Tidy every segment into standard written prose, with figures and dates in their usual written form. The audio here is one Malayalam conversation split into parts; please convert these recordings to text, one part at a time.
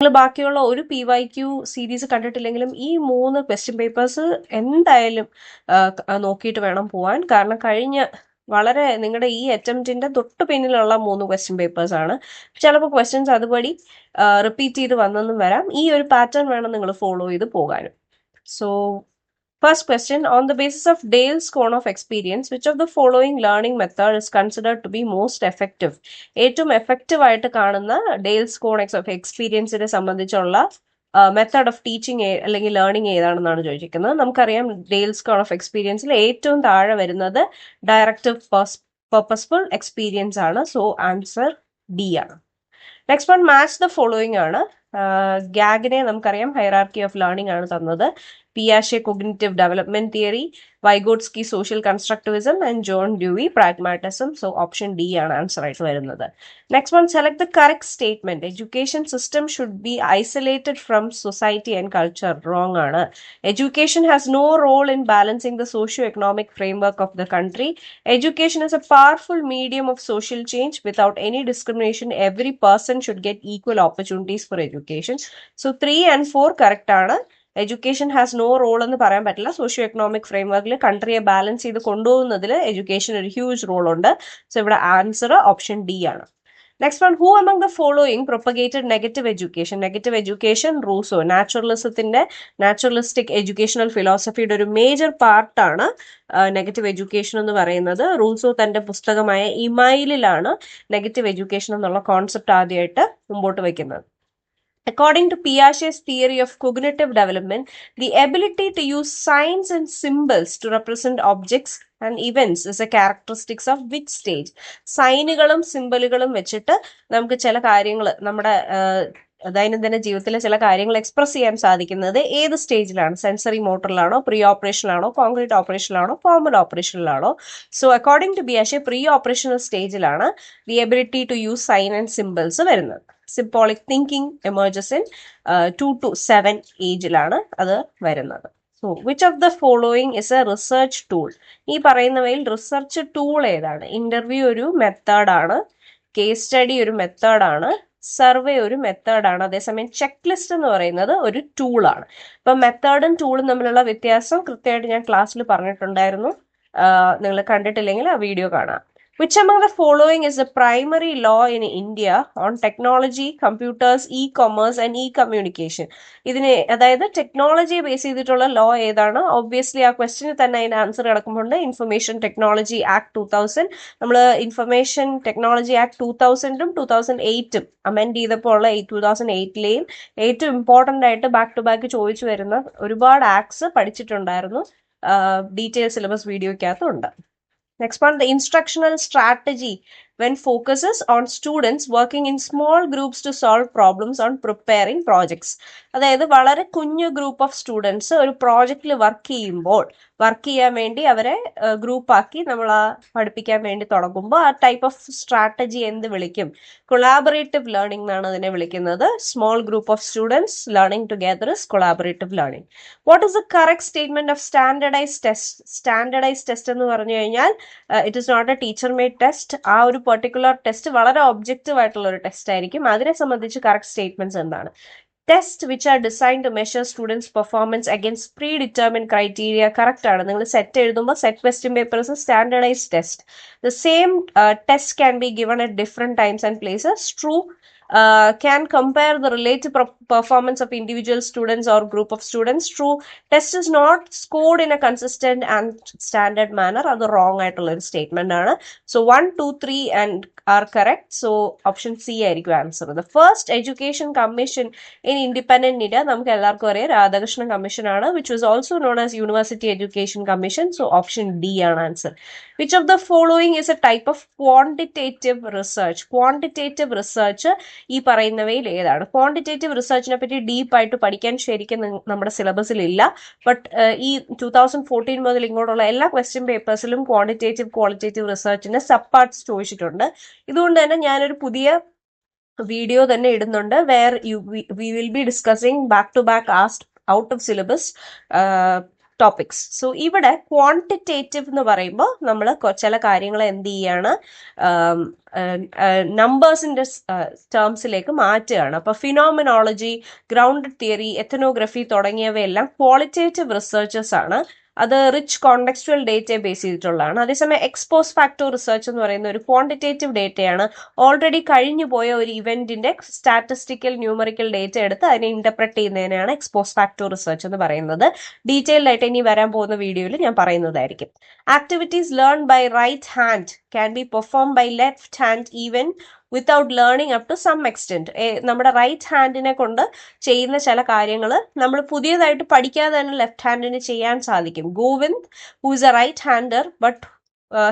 നിങ്ങൾ ബാക്കിയുള്ള ഒരു PYQ സീരീസ് കണ്ടിട്ടില്ലെങ്കിലും ഈ 3 ക്വസ്റ്റ്യൻ പേപ്പേഴ്സ് എന്തായാലും നോക്കിയിട്ട് വേണം പോവാൻ. കാരണം വളരെ നിങ്ങളുടെ ഈ അറ്റംപ്റ്റിന്റെ തൊട്ട് പിന്നിലുള്ള 3 ക്വസ്റ്റ്യൻ പേപ്പേഴ്സ് ആണ്. ചിലപ്പോൾ ക്വസ്റ്റ്യൻസ് അതുപടി റിപ്പീറ്റ് ചെയ്ത് വന്നെന്നും വരാം. ഈ ഒരു പാറ്റേൺ വേണം നിങ്ങൾ ഫോളോ ചെയ്ത് പോകാനും. So first question, on the basis of Dale's cone of experience, which of the following learning method is considered to be most effective? ഏറ്റവും എഫക്റ്റീവ് ആയിട്ട് കാണുന്ന ഡെയിൽസ് കോൺ ഓഫ് എക്സ്പീരിയൻസിനെ സംബന്ധിച്ചുള്ള മെത്തേഡ് ഓഫ് ടീച്ചിങ് അല്ലെങ്കിൽ ലേണിംഗ് ഏതാണെന്നാണ് ചോദിച്ചിരിക്കുന്നത്. നമുക്കറിയാം ഡെയിൽസ് കോൺ ഓഫ് എക്സ്പീരിയൻസിൽ ഏറ്റവും താഴെ വരുന്നത് ഡയറക്റ്റീവ് പർപ്പസ്ഫുൾ എക്സ്പീരിയൻസ് ആണ്. സോ ആൻസർ ഡി ആണ്. Next one, match the following ആണ്. ഗാഗിനെ നമുക്കറിയാം ഹൈറാർക്കി ഓഫ് ലേണിംഗ് ആണ് തന്നത്. Piaget cognitive development theory, Vygotsky social constructivism, and John Dewey pragmatism. So option D ആണ് ആൻസർ ആയിട്ട് വരുന്നത്. Next one, select the correct statement. Education system should be isolated from society and culture. Wrong ആണ്. Education has no role in balancing the socio-economic framework of the country. Education is a powerful medium of social change. Without any discrimination, every person should get equal opportunities for education. So 3 and 4 correct ആണ്. എഡ്യൂക്കേഷൻ ഹാസ് നോ റോൾ എന്ന് പറയാൻ പറ്റില്ല. സോഷ്യോ എക്കണോമിക് ഫ്രെയിംവർക്കിൽ കൺട്രിയെ ബാലൻസ് ചെയ്ത് കൊണ്ടുപോകുന്നതിൽ എഡ്യൂക്കേഷൻ ഒരു ഹ്യൂജ് റോൾ ഉണ്ട്. സോ ഇവിടെ ആൻസർ ഓപ്ഷൻ ഡി ആണ്. Next one, who among the following propagated negative education? Negative education Rousseau. Naturalistic educational ഫിലോസഫിയുടെ ഒരു മേജർ പാർട്ടാണ് നെഗറ്റീവ് എഡ്യൂക്കേഷൻ എന്ന് പറയുന്നത്. റൂസോ തന്റെ പുസ്തകമായ ഇമൈലിലാണ് നെഗറ്റീവ് എഡ്യൂക്കേഷൻ എന്നുള്ള കോൺസെപ്റ്റ് ആദ്യമായിട്ട് മുമ്പോട്ട് വയ്ക്കുന്നത്. According to Piaget's theory of cognitive development, the ability to use signs and symbols to represent objects and events is a characteristics of which stage? സൈനുകളും സിംബലുകളും വെച്ചിട്ട് നമുക്ക് ചില കാര്യങ്ങൾ നമ്മുടെ ദൈനംദിന ജീവിതത്തിലെ ചില കാര്യങ്ങൾ എക്സ്പ്രസ് ചെയ്യാൻ സാധിക്കുന്നത് ഏത് സ്റ്റേജിലാണ്? സെൻസറി മോട്ടറിലാണോ, പ്രീ ഓപ്പറേഷനിലാണോ, കോൺക്രീറ്റ് ഓപ്പറേഷനിലാണോ, ഫോർമൽ ഓപ്പറേഷനിലാണോ? So according to Piaget pre operational സ്റ്റേജിലാണ് the ability to use sign and symbols വരുന്നത്. Symbolic thinking emerges in 2 to 7 ഏജിലാണ് അത് വരുന്നത്. So which of the following is a research tool? ഈ പറയുന്നവയിൽ റിസർച്ച് ടൂൾ ഏതാണ്? ഇന്റർവ്യൂ ഒരു മെത്തേഡാണ്, കേസ് സ്റ്റഡി ഒരു മെത്തേഡാണ്, സർവേ ഒരു മെത്തേഡാണ്, അതേസമയം ചെക്ക് ലിസ്റ്റ് എന്ന് പറയുന്നത് ഒരു ടൂളാണ്. ഇപ്പൊ മെത്തേഡും ടൂളും തമ്മിലുള്ള വ്യത്യാസം കൃത്യമായിട്ട് ഞാൻ ക്ലാസ്സിൽ പറഞ്ഞിട്ടുണ്ടായിരുന്നു. നിങ്ങൾ കണ്ടിട്ടില്ലെങ്കിൽ ആ വീഡിയോ കാണാം. Which among the following is the primary law in India on technology, computers, e-commerce and e-communication? ഇതിന് അതായത് ടെക്നോളജിയെ ബേസ് ചെയ്തിട്ടുള്ള ലോ ഏതാണ്? ഒബ്വിയസ്ലി ആ ക്വസ്റ്റിന് തന്നെ അതിന് ആൻസർ കിടക്കുന്നുണ്ട്. Information technology act 2000. നമ്മൾ ഇൻഫർമേഷൻ ടെക്നോളജി ആക്ട് 2000ഉം 2008ഉം അമെൻഡ് ചെയ്തപ്പോൾ ഉള്ള 2008ലെയും ഏറ്റവും ഇമ്പോർട്ടൻ്റ് ആയിട്ട് ബാക്ക് ടു ബാക്ക് ചോദിച്ചു വരുന്ന ഒരുപാട് ആക്ട്സ് പഠിച്ചിട്ടുണ്ടായിരുന്നു. ഡീറ്റെയിൽ സിലബസ് വീഡിയോയ്ക്കകത്തുണ്ട്. Next one, the instructional strategy when focuses on students working in small groups to solve problems on preparing projects. അതായത് വളരെ കുഞ്ഞു ഗ്രൂപ്പ് ഓഫ് സ്റ്റുഡൻസ് ഒരു പ്രോജക്റ്റിൽ വർക്ക് ചെയ്യാൻ വേണ്ടി അവരെ ഗ്രൂപ്പാക്കി നമ്മൾ പഠിപ്പിക്കാൻ വേണ്ടി തുടങ്ങുമ്പോൾ ആ ടൈപ്പ് ഓഫ് സ്ട്രാറ്റജി എന്ത് വിളിക്കും? കൊളാബറേറ്റീവ് ലേണിംഗ് എന്നാണ് അതിനെ വിളിക്കുന്നത്. Small group of students learning together is collaborative learning. What is the correct statement of standardize test? Standardize test എന്ന് പറഞ്ഞു കഴിഞ്ഞാൽ it is not a teacher made test. ആ ഒരു പെർട്ടിക്കുലർ ടെസ്റ്റ് വളരെ ഒബ്ജക്റ്റീവ് ആയിട്ടുള്ള ഒരു ടെസ്റ്റ് ആയിരിക്കും. അതിനെ സംബന്ധിച്ച് കറക്റ്റ് സ്റ്റേറ്റ്മെന്റ്സ് എന്താണ്? Test which are designed to measure students performance against predetermined criteria. Correct ആണ്. നിങ്ങൾ സെറ്റ് എഴുതുമ്പോൾ set question papers standardise test. The same test can be given at different times and places. True. Can compare the relative performance of individual students or group of students. True. Test is not scored in a consistent and standard manner. അത് wrong ആയിട്ടുള്ള ഒരു സ്റ്റേറ്റ്മെന്റ് ആണ്. So 1, 2, 3 and are correct. So option C ആയിരിക്കും answer. The first education commission in independent India നമുക്ക് എല്ലാവർക്കും അറിയാം രാധാകൃഷ്ണൻ കമ്മീഷൻ ആണ്, which was also known as University Education Commission. So option D ആണ് answer. Which of the following is a type of quantitative research? Quantitative research ഈ പറയുന്നവയിൽ ഏതാണ്? ക്വാണ്ടിറ്റേറ്റീവ് റിസർച്ചിനെ പറ്റി ഡീപ്പായിട്ട് പഠിക്കാൻ ശരിക്കും നമ്മുടെ സിലബസിൽ ഇല്ല. ബട്ട് ഈ 2014 മുതൽ ഇങ്ങോട്ടുള്ള എല്ലാ ക്വസ്റ്റ്യൻ പേപ്പേഴ്സിലും ക്വാളിറ്റേറ്റീവ് റിസർച്ചിന്റെ സബ് പാർട്സ് ചോദിച്ചിട്ടുണ്ട്. ഇതുകൊണ്ട് തന്നെ ഞാനൊരു പുതിയ വീഡിയോ തന്നെ ഇടുന്നുണ്ട് where we will be discussing back to back asked out of syllabus topics. So ഇവിടെ ക്വാണ്ടിറ്റേറ്റീവ് എന്ന് പറയുമ്പോൾ നമ്മൾ ചില കാര്യങ്ങൾ എന്ത് ചെയ്യാണ്, നമ്പേഴ്സിന്റെ ടേംസിലേക്ക് മാറ്റുകയാണ്. അപ്പൊ ഫിനോമിനോളജി, ഗ്രൗണ്ടഡ് തിയറി, എത്തനോഗ്രഫി തുടങ്ങിയവയെല്ലാം ക്വാളിറ്റേറ്റീവ് റിസർച്ചസ് ആണ്. അത് റിച്ച് കോണ്ടെക്സ്റ്റുവൽ ഡേറ്റയെ ബേസ് ചെയ്തിട്ടുള്ളതാണ്. അതേസമയം എക്സ്പോസ് ഫാക്ടർ റിസർച്ച് എന്ന് പറയുന്ന ഒരു ക്വാണ്ടിറ്റേറ്റീവ് ഡേറ്റയാണ്. ഓൾറെഡി കഴിഞ്ഞു പോയ ഒരു ഇവന്റിന്റെ സ്റ്റാറ്റിസ്റ്റിക്കൽ ന്യൂമറിക്കൽ ഡേറ്റ എടുത്ത് അതിനെ ഇന്റർപ്രറ്റ് ചെയ്യുന്നതിനാണ് എക്സ്പോസ് ഫാക്ടർ റിസർച്ച് എന്ന് പറയുന്നത്. ഡീറ്റെയിൽഡ് ആയിട്ട് ഇനി വരാൻ പോകുന്ന വീഡിയോയിൽ ഞാൻ പറയുന്നതായിരിക്കും. Activities learn by right hand can be perform by left hand even without learning up to some extent. നമ്മുടെ റൈറ്റ് ഹാൻഡിനെ കൊണ്ട് ചെയ്യുന്ന ചില കാര്യങ്ങൾ നമ്മൾ പുതിയതായിട്ട് പഠിക്കാതെ തന്നെ ലെഫ്റ്റ് ഹാൻഡിന് ചെയ്യാൻ സാധിക്കും. Govind, who is a right hander but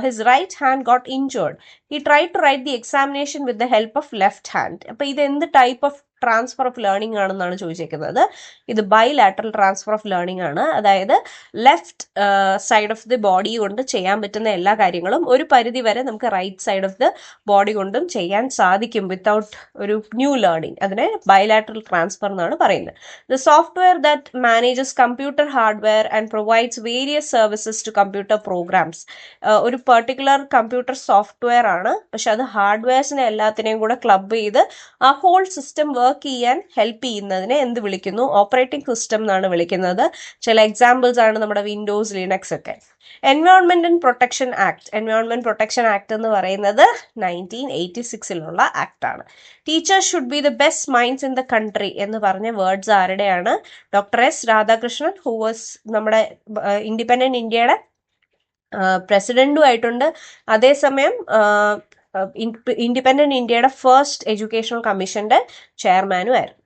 his right hand got injured. He try to write the examination with the help of left hand. അപ്പൊ ഇത് എന്ത് type of transfer of learning ആണെന്നാണ് ചോദിച്ചേക്കുന്നത്. ഇത് ബൈലാറ്ററൽ ട്രാൻസ്ഫർ ഓഫ് ലേണിംഗ് ആണ്. അതായത് left side of the body കൊണ്ട് ചെയ്യാൻ പറ്റുന്ന എല്ലാ കാര്യങ്ങളും ഒരു പരിധി വരെ നമുക്ക് right side of the body കൊണ്ടും ചെയ്യാൻ സാധിക്കും വിത്തൗട്ട് ഒരു ന്യൂ ലേണിംഗ്. അതിനെ ബൈലാറ്ററൽ ട്രാൻസ്ഫർ എന്നാണ് പറയുന്നത്. The software that manages computer hardware and provides various services to computer programs. ഒരു പെർട്ടിക്കുലർ കമ്പ്യൂട്ടർ സോഫ്റ്റ്വെയർ ആണ്, പക്ഷെ അത് ഹാർഡ്വെയർസിനെ എല്ലാത്തിനെയും കൂടെ ക്ലബ് ചെയ്ത് ആ ഹോൾ സിസ്റ്റം വർക്ക് ചെയ്യാൻ ഹെൽപ്പ് ചെയ്യുന്നതിനെ എന്ത് വിളിക്കുന്നു? ഓപ്പറേറ്റിംഗ് സിസ്റ്റം എന്നാണ് വിളിക്കുന്നത്. ചില എക്സാമ്പിൾസ് ആണ് നമ്മുടെ വിൻഡോസ്, ലിനക്സ് ഒക്കെ. Environment and protection act. Environment protection act എന്ന് പറയുന്നത് 1986 ആക്ട് ആണ്. Teachers should be the best minds in the country എന്ന് പറഞ്ഞ വേർഡ്സ് ആരുടെയാണ്? Doctor S Radhakrishnan, who was നമ്മുടെ ഇൻഡിപെൻഡന്റ് ഇന്ത്യയുടെ പ്രസിഡന്റും ആയിട്ടുണ്ട്. അതേസമയം ഇൻഡിപെൻഡന്റ് ഇന്ത്യയുടെ ഫസ്റ്റ് എഡ്യൂക്കേഷണൽ കമ്മീഷന്റെ ചെയർമാനും ആയിരുന്നു.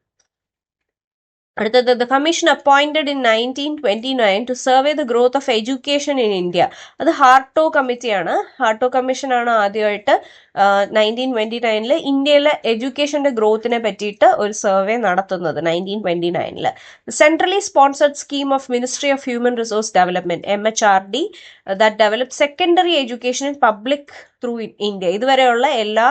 അടുത്തത്, the commission appointed in 1929 to survey the growth of education in India. അത് ഹാർട്ടോ കമ്മിറ്റിയാണ്. ഹാർട്ടോ കമ്മീഷനാണ് ആദ്യമായിട്ട് 1929 ഇന്ത്യയിലെ എഡ്യൂക്കേഷന്റെ ഗ്രോത്തിനെ പറ്റിയിട്ട് ഒരു സർവേ നടത്തുന്നത്. 1929 centrally sponsored scheme of ministry of human resource development MHRD that develop secondary education in public through India. ഇതുവരെയുള്ള എല്ലാ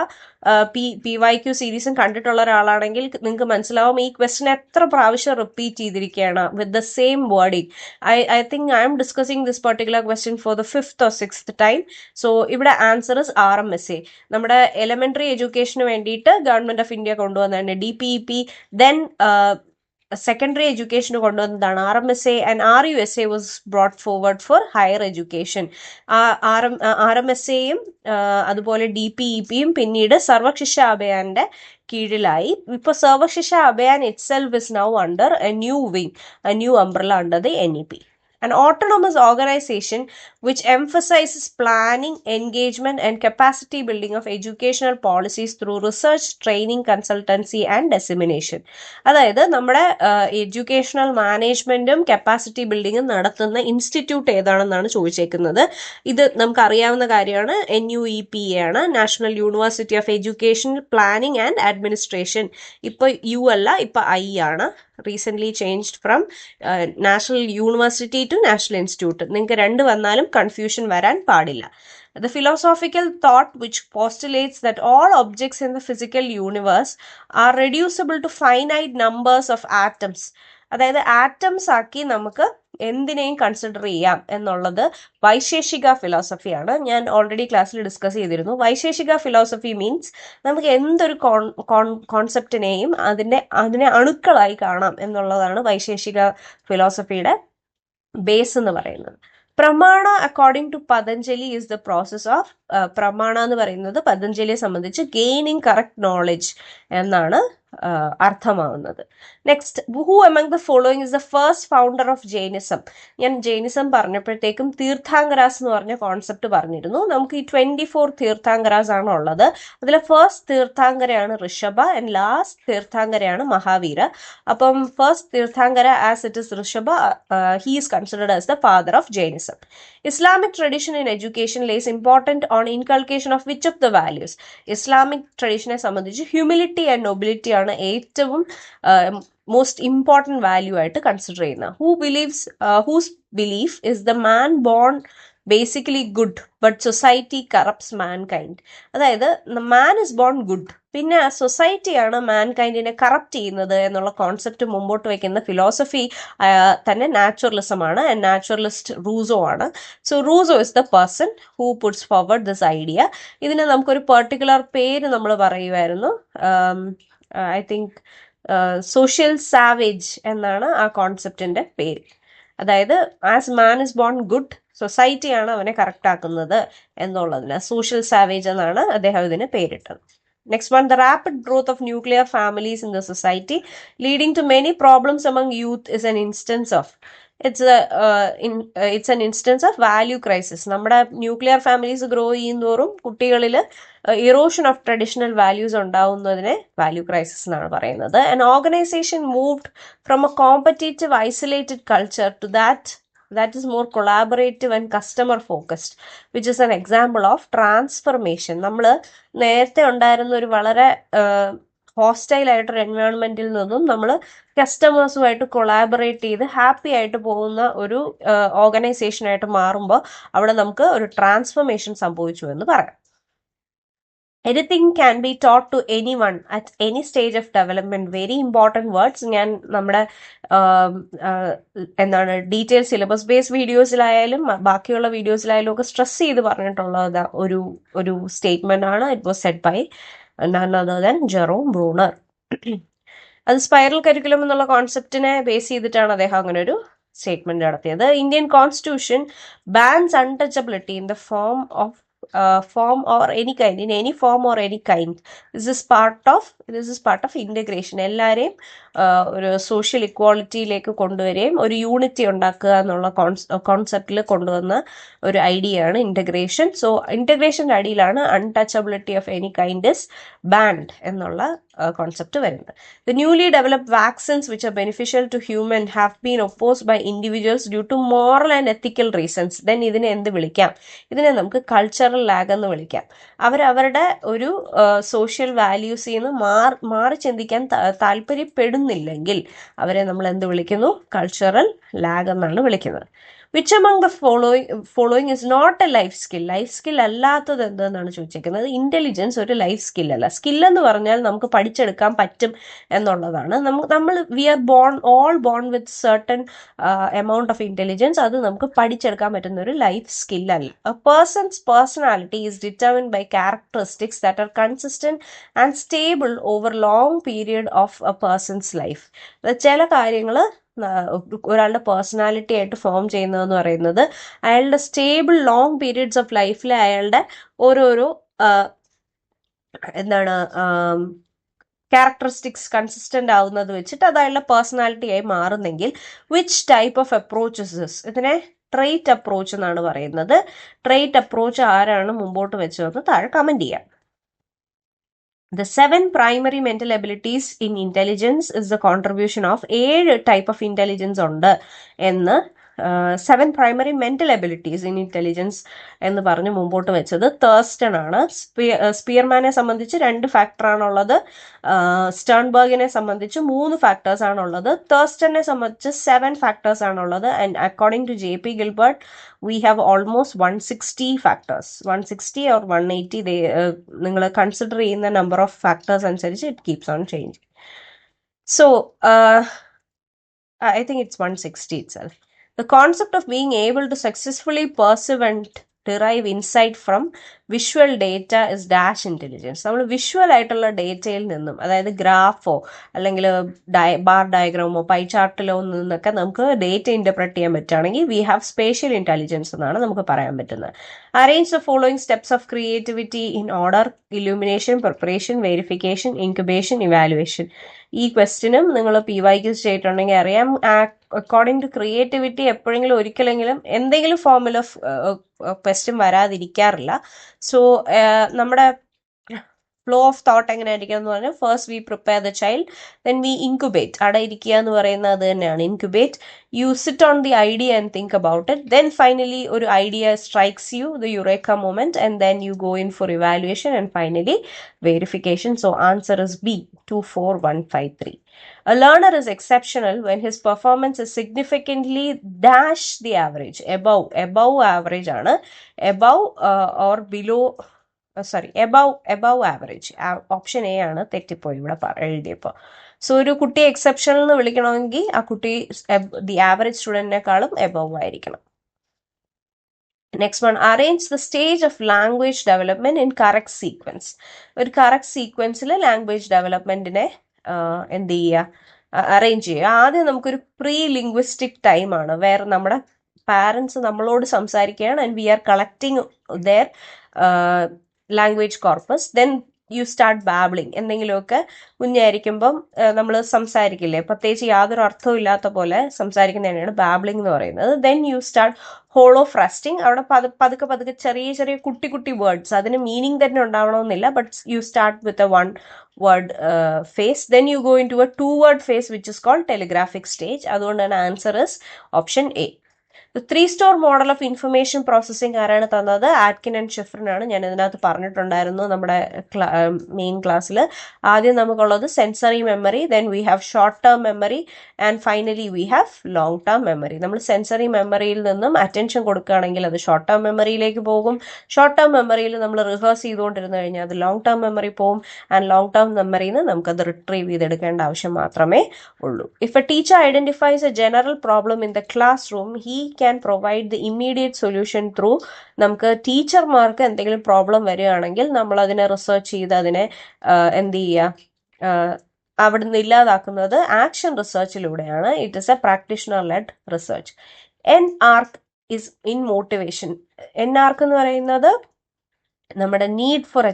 PYQ സീരീസും കണ്ടിട്ടുള്ള ഒരാളാണെങ്കിൽ നിങ്ങൾക്ക് മനസ്സിലാവും ഈ ക്വസ്റ്റ്യൻ എത്ര പ്രാവശ്യം റിപ്പീറ്റ് ചെയ്തിരിക്കുകയാണ് with the same wording. I think I am discussing this particular question for the 5th or 6th time. So ഇവിടെ ആൻസർ ഇസ് RMSA. നമ്മുടെ എലിമെന്ററി എഡ്യൂക്കേഷന് വേണ്ടിയിട്ട് ഗവൺമെന്റ് ഓഫ് ഇന്ത്യ കൊണ്ടുവന്നതാണ് DPEP. ദെൻ സെക്കൻഡറി എഡ്യൂക്കേഷന് കൊണ്ടുവന്നതാണ് RMSA and RUSA was brought forward for higher education. RMSAയും അതുപോലെ DPEPയും പിന്നീട് സർവശിക്ഷ അഭിയാന്റെ കീഴിലായി. ഇപ്പോൾ Sarvashiksha Abhiyan itself is now under a new wing, a new umbrella under the NEP. An autonomous organization which emphasizes planning, engagement and capacity building of educational policies through research, training, consultancy and dissemination. അതായത് നമ്മുടെ എഡ്യൂക്കേഷണൽ മാനേജ്മെന്റും കപ്പാസിറ്റി ബിൽഡിങ്ങും നടത്തുന്ന ഇൻസ്റ്റിറ്റ്യൂട്ട് ഏതാണെന്നാണ് ചോദിച്ചേക്കുന്നത്. ഇത് നമുക്ക് അറിയാവുന്ന കാര്യമാണ്. NUEPA ആണ്, national university of education planning and administration. ഇപ്പൊ U അല്ല, ഇപ്പൊ I ആണ്. Recent changed from national university to national institute. നിങ്ങൾക്ക് രണ്ട് വന്നാലും കൺഫ്യൂഷൻ വരാൻ പാടില്ല. The philosophical thought which postulates that all objects in the physical universe are reducible to finite numbers of atoms. അതായത് ആറ്റംസ് ആക്കി നമുക്ക് എന്തിനേയും കൺസിഡർ ചെയ്യാം എന്നുള്ളത് വൈശേഷിക ഫിലോസഫിയാണ്. ഞാൻ ഓൾറെഡി ക്ലാസ്സിൽ ഡിസ്കസ് ചെയ്തിരുന്നു. വൈശേഷിക ഫിലോസഫി മീൻസ് നമുക്ക് എന്തൊരു കോൺസെപ്റ്റിനെയും അതിനെ അണുക്കളായി കാണാം എന്നുള്ളതാണ് വൈശേഷിക ഫിലോസഫിയുടെ ബേസ് എന്ന് പറയുന്നത്. Pramana according to Patanjali is the process of, പ്രമാണ എന്ന് പറയുന്നത് പതഞ്ജലിയെ സംബന്ധിച്ച് ഗെയിനിങ് കറക്റ്റ് നോളജ് എന്നാണ് അർത്ഥമാവുന്നത്. Next, who among the following is the first founder of Jainism. ഞാൻ ജൈനിസം പറഞ്ഞപ്പോഴത്തേക്കും തീർത്ഥാങ്കരാസ് എന്ന് പറഞ്ഞ കോൺസെപ്റ്റ് പറഞ്ഞിരുന്നു. നമുക്ക് ഈ 24 തീർത്ഥാങ്കരാസ് ആണ് ഉള്ളത്. അതിലെ ഫസ്റ്റ് തീർത്ഥാങ്കരയാണ് ഋഷഭ ആൻഡ് ലാസ്റ്റ് തീർത്ഥാങ്കരയാണ് മഹാവീര. അപ്പം first Tirthankara as it is Rishabha, he is considered as the father of Jainism. Islamic tradition in education lays important on inculcation of which of the values. ഇസ്ലാമിക് ട്രഡീഷനെ സംബന്ധിച്ച് ഹ്യൂമിലിറ്റി ആൻഡ് നൊബിലിറ്റി ആണ് ഏറ്റവും മോസ്റ്റ് ഇമ്പോർട്ടൻറ്റ് വാല്യൂ ആയിട്ട് കൺസിഡർ ചെയ്യുന്നത്. Whose belief is the man born basically good but society corrupts mankind. അതായത് മാൻ ഇസ് ബോൺ ഗുഡ് പിന്നെ സൊസൈറ്റിയാണ് മാൻകൈൻഡിനെ കറപ്റ്റ് ചെയ്യുന്നത് എന്നുള്ള കോൺസെപ്റ്റ് മുമ്പോട്ട് വയ്ക്കുന്ന ഫിലോസഫി തന്നെ നാച്ചുറലിസമാണ്. ആൻഡ് നാച്ചുറലിസ്റ്റ് റൂസോ ആണ്. So Rousseau is the person who puts forward this idea. ഇതിന് നമുക്കൊരു പെർട്ടിക്കുലർ പേര് നമ്മൾ പറയുമായിരുന്നു. ഐ തിങ്ക് സോഷ്യൽ സാവേജ് എന്നാണ് ആ കോൺസെപ്റ്റിന്റെ പേര്. അതായത് as man is born good, സൊസൈറ്റിയാണ് അവനെ കറക്റ്റ് ആക്കുന്നത് എന്നുള്ളതിന് സോഷ്യൽ സാവേജ് എന്നാണ് അദ്ദേഹം ഇതിന് പേരിട്ടത്. Next one, the rapid growth of nuclear families in the society leading to many problems among youth is an instance of it's an instance of value crisis. നമ്മുടെ ന്യൂക്ലിയർ ഫാമിലീസ് ഗ്രോ ചെയ്യുന്നതോറും കുട്ടികളിൽ ഇറോഷൻ ഓഫ് ട്രഡീഷണൽ വാല്യൂസ് ഉണ്ടാവുന്നതിനെ വാല്യൂ ക്രൈസിസ് എന്നാണ് പറയുന്നത്. An organization moved from a competitive isolated culture to that is more collaborative and customer focused, which is an example of transformation. നമ്മൾ നേരത്തെ ഉണ്ടായിരുന്ന ഒരു വളരെ ഹോസ്റ്റൈൽ ആയിട്ടൊരു എൻവയോൺമെന്റിൽ നിന്നും നമ്മൾ കസ്റ്റമേഴ്സുമായിട്ട് കൊളാബറേറ്റ് ചെയ്ത് ഹാപ്പി ആയിട്ട് പോകുന്ന ഒരു ഓർഗനൈസേഷനായിട്ട് മാറുമ്പോൾ അവിടെ നമുക്ക് ഒരു ട്രാൻസ്ഫർമേഷൻ സംഭവിച്ചു എന്ന് പറയാം. Anything can be taught to anyone at any stage of development. Very important words. ഞാൻ നമ്മുടെ എന്താണ് ഡീറ്റെയിൽ സിലബസ് ബേസ് വീഡിയോസിലായാലും ബാക്കിയുള്ള വീഡിയോസിലായാലും ഒക്കെ സ്ട്രെസ് ചെയ്ത് പറഞ്ഞിട്ടുള്ള ഒരു സ്റ്റേറ്റ്മെന്റ് ആണ്. It was said by none other than Jerome Bruner. അത് സ്പൈറൽ കരിക്കുലം എന്നുള്ള കോൺസെപ്റ്റിനെ ബേസ് ചെയ്തിട്ടാണ് അദ്ദേഹം അങ്ങനെ ഒരു സ്റ്റേറ്റ്മെന്റ് നടത്തിയത്. Indian constitution bans untouchability in the form or any kind, in any form or any kind. This is part of integration. എല്ലാവരെയും ഒരു സോഷ്യൽ ഇക്വാളിറ്റിയിലേക്ക് കൊണ്ടുവരികയും ഒരു യൂണിറ്റി ഉണ്ടാക്കുക എന്നുള്ള കോൺസെപ്റ്റിൽ കൊണ്ടുവന്ന ഒരു ഐഡിയ ആണ് ഇന്റഗ്രേഷൻ. സോ ഇന്റഗ്രേഷൻ്റെ അടിയിലാണ് untouchability of any kind is banned എന്നുള്ള കോൺസെപ്റ്റ് വരുന്നത്. The newly developed vaccines which are beneficial to human have been opposed by individuals due to moral and ethical reasons. Then ഇതിനെ എന്ത് വിളിക്കാം? ഇതിനെ നമുക്ക് കൾച്ചറൽ ലാഗ് എന്ന് വിളിക്കാം. അവരവരുടെ ഒരു സോഷ്യൽ വാല്യൂസിൽ നിന്ന് മാറി ചിന്തിക്കാൻ താല്പര്യപ്പെടുന്നില്ലെങ്കിൽ അവരെ നമ്മൾ എന്ത് വിളിക്കുന്നു? കൾച്ചറൽ ലാഗ് എന്നാണ് വിളിക്കുന്നത്. Which among the following is not a life skill? Life skill അല്ലാത്തത് എന്തെന്നാണ് ചോദിച്ചിരിക്കുന്നത്. ഇന്റലിജൻസ് ഒരു ലൈഫ് സ്കിൽ അല്ല. സ്കിൽ എന്ന് പറഞ്ഞാൽ നമുക്ക് പഠിച്ചെടുക്കാൻ പറ്റും എന്നുള്ളതാണ്. നമ്മൾ we are all born with certain amount of intelligence. അത് നമുക്ക് പഠിച്ചെടുക്കാൻ പറ്റുന്ന ഒരു ലൈഫ് സ്കിൽ അല്ല. A person's personality is determined by characteristics that are consistent and stable over long period of a person's life. ചില കാര്യങ്ങൾ ഒരാളുടെ പേഴ്സണാലിറ്റി ആയിട്ട് ഫോം ചെയ്യുന്നതെന്ന് പറയുന്നത് അയാളുടെ സ്റ്റേബിൾ ലോങ് പീരീഡ്സ് ഓഫ് ലൈഫിൽ അയാളുടെ ഓരോരോ ക്യാരക്ടറിസ്റ്റിക്സ് കൺസിസ്റ്റന്റ് ആവുന്നത് വെച്ചിട്ട് അത് അയാളുടെ പേഴ്സണാലിറ്റി ആയി മാറുന്നെങ്കിൽ വിച്ച് ടൈപ്പ് ഓഫ് അപ്രോച്ചസ് ഇതിനെ ട്രെയ്റ്റ് അപ്രോച്ച് എന്നാണ് പറയുന്നത്. ട്രെയ്റ്റ് അപ്രോച്ച് ആരാണ് മുമ്പോട്ട് വെച്ചതെന്ന് താഴെ കമന്റ് ചെയ്യാം. The 7 primary mental abilities in intelligence is the contribution of 7 type of intelligence ഉണ്ട് എന്ന് 7 primary mental abilities in intelligence എന്ന് പറഞ്ഞ് മുമ്പോട്ട് വെച്ചത് തേഴ്സ്റ്റൺ ആണ്. സ്പിയർമാനെ സംബന്ധിച്ച് 2 ഫാക്ടറാണുള്ളത്. സ്റ്റേൺബർഗിനെ സംബന്ധിച്ച് 3 ഫാക്ടേഴ്സ് ആണുള്ളത്. തേഴ്സ്റ്റനെ സംബന്ധിച്ച് 7 ഫാക്ടേഴ്സ് ആണുള്ളത്. And according to JP Gilbert we have almost 160 factors. 160 or 180 നിങ്ങൾ കൺസിഡർ ചെയ്യുന്ന നമ്പർ ഓഫ് ഫാക്ടേഴ്സ് അനുസരിച്ച് it keeps on changing. So I think it's 160 itself. The concept of being able to successfully perceive and derive insight from visual data is dash intelligence. നമ്മൾ വിഷ്വൽ ആയിട്ടുള്ള ഡേറ്റയിൽ നിന്നും, അതായത് ഗ്രാഫോ അല്ലെങ്കിൽ ബാർ ഡയഗ്രാമോ പൈ ചാർട്ടിലോ നിന്നൊക്കെ നമുക്ക് ഡേറ്റ ഇന്റർപ്രറ്റ് ചെയ്യാൻ പറ്റുകയാണെങ്കിൽ വി ഹാവ് സ്പേഷ്യൽ ഇന്റലിജൻസ് എന്നാണ് നമുക്ക് പറയാൻ പറ്റുന്നത്. Arrange the following steps of creativity in order: illumination, preparation, verification, incubation, evaluation. ഈ ക്വസ്റ്റിനും നിങ്ങൾ PYQ ചെയ്തിട്ടുണ്ടെങ്കിൽ അറിയാം. അക്കോർഡിംഗ് ടു ക്രിയേറ്റിവിറ്റി എപ്പോഴെങ്കിലും ഒരിക്കലെങ്കിലും എന്തെങ്കിലും ഫോമിൽ ഓഫ് ക്വസ്റ്റ്യൻ വരാതിരിക്കാറില്ല. സോ നമ്മുടെ ഫ്ലോ ഓഫ് തോട്ട് എങ്ങനെയായിരിക്കും എന്ന് പറഞ്ഞാൽ first we prepare the child, then we incubate. അവിടെ ഇരിക്കുക എന്ന് പറയുന്നത് അത് തന്നെയാണ്, incubate. You sit on the idea and think about it. Then finally ഒരു idea strikes you, the eureka moment, and then you go in for evaluation and finally verification. So answer is B, 24153. A learner is exceptional when his performance is significantly dash the average. Above average ആണ്. Above or below above average. Option A ആണ് തെറ്റിപ്പോയി ഇവിടെ എഴുതിയപ്പോൾ. സോ ഒരു കുട്ടിയെ എക്സെപ്ഷണൽ എന്ന് വിളിക്കണമെങ്കിൽ ആ കുട്ടി ദി ആവറേജ് സ്റ്റുഡൻറ്റിനേക്കാളും എബവ് ആയിരിക്കണം. Next one, arrange the stage of language development in correct sequence. ഒരു കറക്റ്റ് സീക്വൻസിൽ ലാംഗ്വേജ് ഡെവലപ്മെന്റിനെ എന്ത് ചെയ്യുക, അറേഞ്ച് ചെയ്യുക. ആദ്യം നമുക്കൊരു പ്രീ ലിംഗ്വിസ്റ്റിക് ടൈമാണ്, വേറെ നമ്മുടെ പാരൻസ് നമ്മളോട് സംസാരിക്കുകയാണ് and we are collecting their language corpus. Then you start babbling. എന്തെങ്കിലുമൊക്കെ കുഞ്ഞായിരിക്കുമ്പം നമ്മൾ സംസാരിക്കില്ലേ, പ്രത്യേകിച്ച് യാതൊരു അർത്ഥവും ഇല്ലാത്ത പോലെ സംസാരിക്കുന്നതിനാണ് ബാബ്ലിംഗ് എന്ന് പറയുന്നത്. Then you start holophrastic. അവിടെ പതുക്കെ പതുക്കെ ചെറിയ ചെറിയ കുട്ടി കുട്ടി വേർഡ്സ്, അതിന് മീനിങ് തന്നെ ഉണ്ടാവണമെന്നില്ല, but you start with a one word phase. Then you go into a 2-word phase which is called telegraphic stage. അതുകൊണ്ട് തന്നെ answer is option A. Three store model of information processing ആരാണ് തന്നത്? ആറ്റ്കിൻ ആൻഡ് ഷിഫ്രിനാണ്. ഞാൻ ഇതിനകത്ത് പറഞ്ഞിട്ടുണ്ടായിരുന്നു നമ്മുടെ മെയിൻ ക്ലാസ്സിൽ. ആദ്യം നമുക്കുള്ളത് sensory memory, then we have short term memory and finally we have long term memory. നമ്മൾ സെൻസറി മെമ്മറിയിൽ നിന്നും അറ്റൻഷൻ കൊടുക്കുകയാണെങ്കിൽ അത് ഷോർട്ട് ടേം മെമ്മറിയിലേക്ക് പോകും. ഷോർട്ട് ടേം മെമ്മറിയിൽ നമ്മൾ റിഹേഴ്സ് ചെയ്തുകൊണ്ടിരുന്നു കഴിഞ്ഞാൽ അത് ലോങ് ടേം മെമ്മറി പോകും. ആൻഡ് ലോങ് ടേം മെമ്മറിയിൽ നിന്ന് നമുക്കത് റിട്രീവ് ചെയ്തെടുക്കേണ്ട ആവശ്യം മാത്രമേ ഉള്ളൂ. If A teacher identifies A general problem in the class room, he can provide the immediate solution through, നമുക്ക് ടീച്ചർമാർക്ക് എന്തെങ്കിലും പ്രോബ്ലം വരികയാണെങ്കിൽ നമ്മൾ അതിനെ റിസർച്ച് ചെയ്ത് അതിനെ എന്ത് ചെയ്യുക, അവിടുന്ന് ഇല്ലാതാക്കുന്നത് action റിസർച്ചിലൂടെയാണ്. It is A practitioner lead research. An arc is in motivation. An arc എന്ന് പറയുന്നത് നമ്മുടെ need for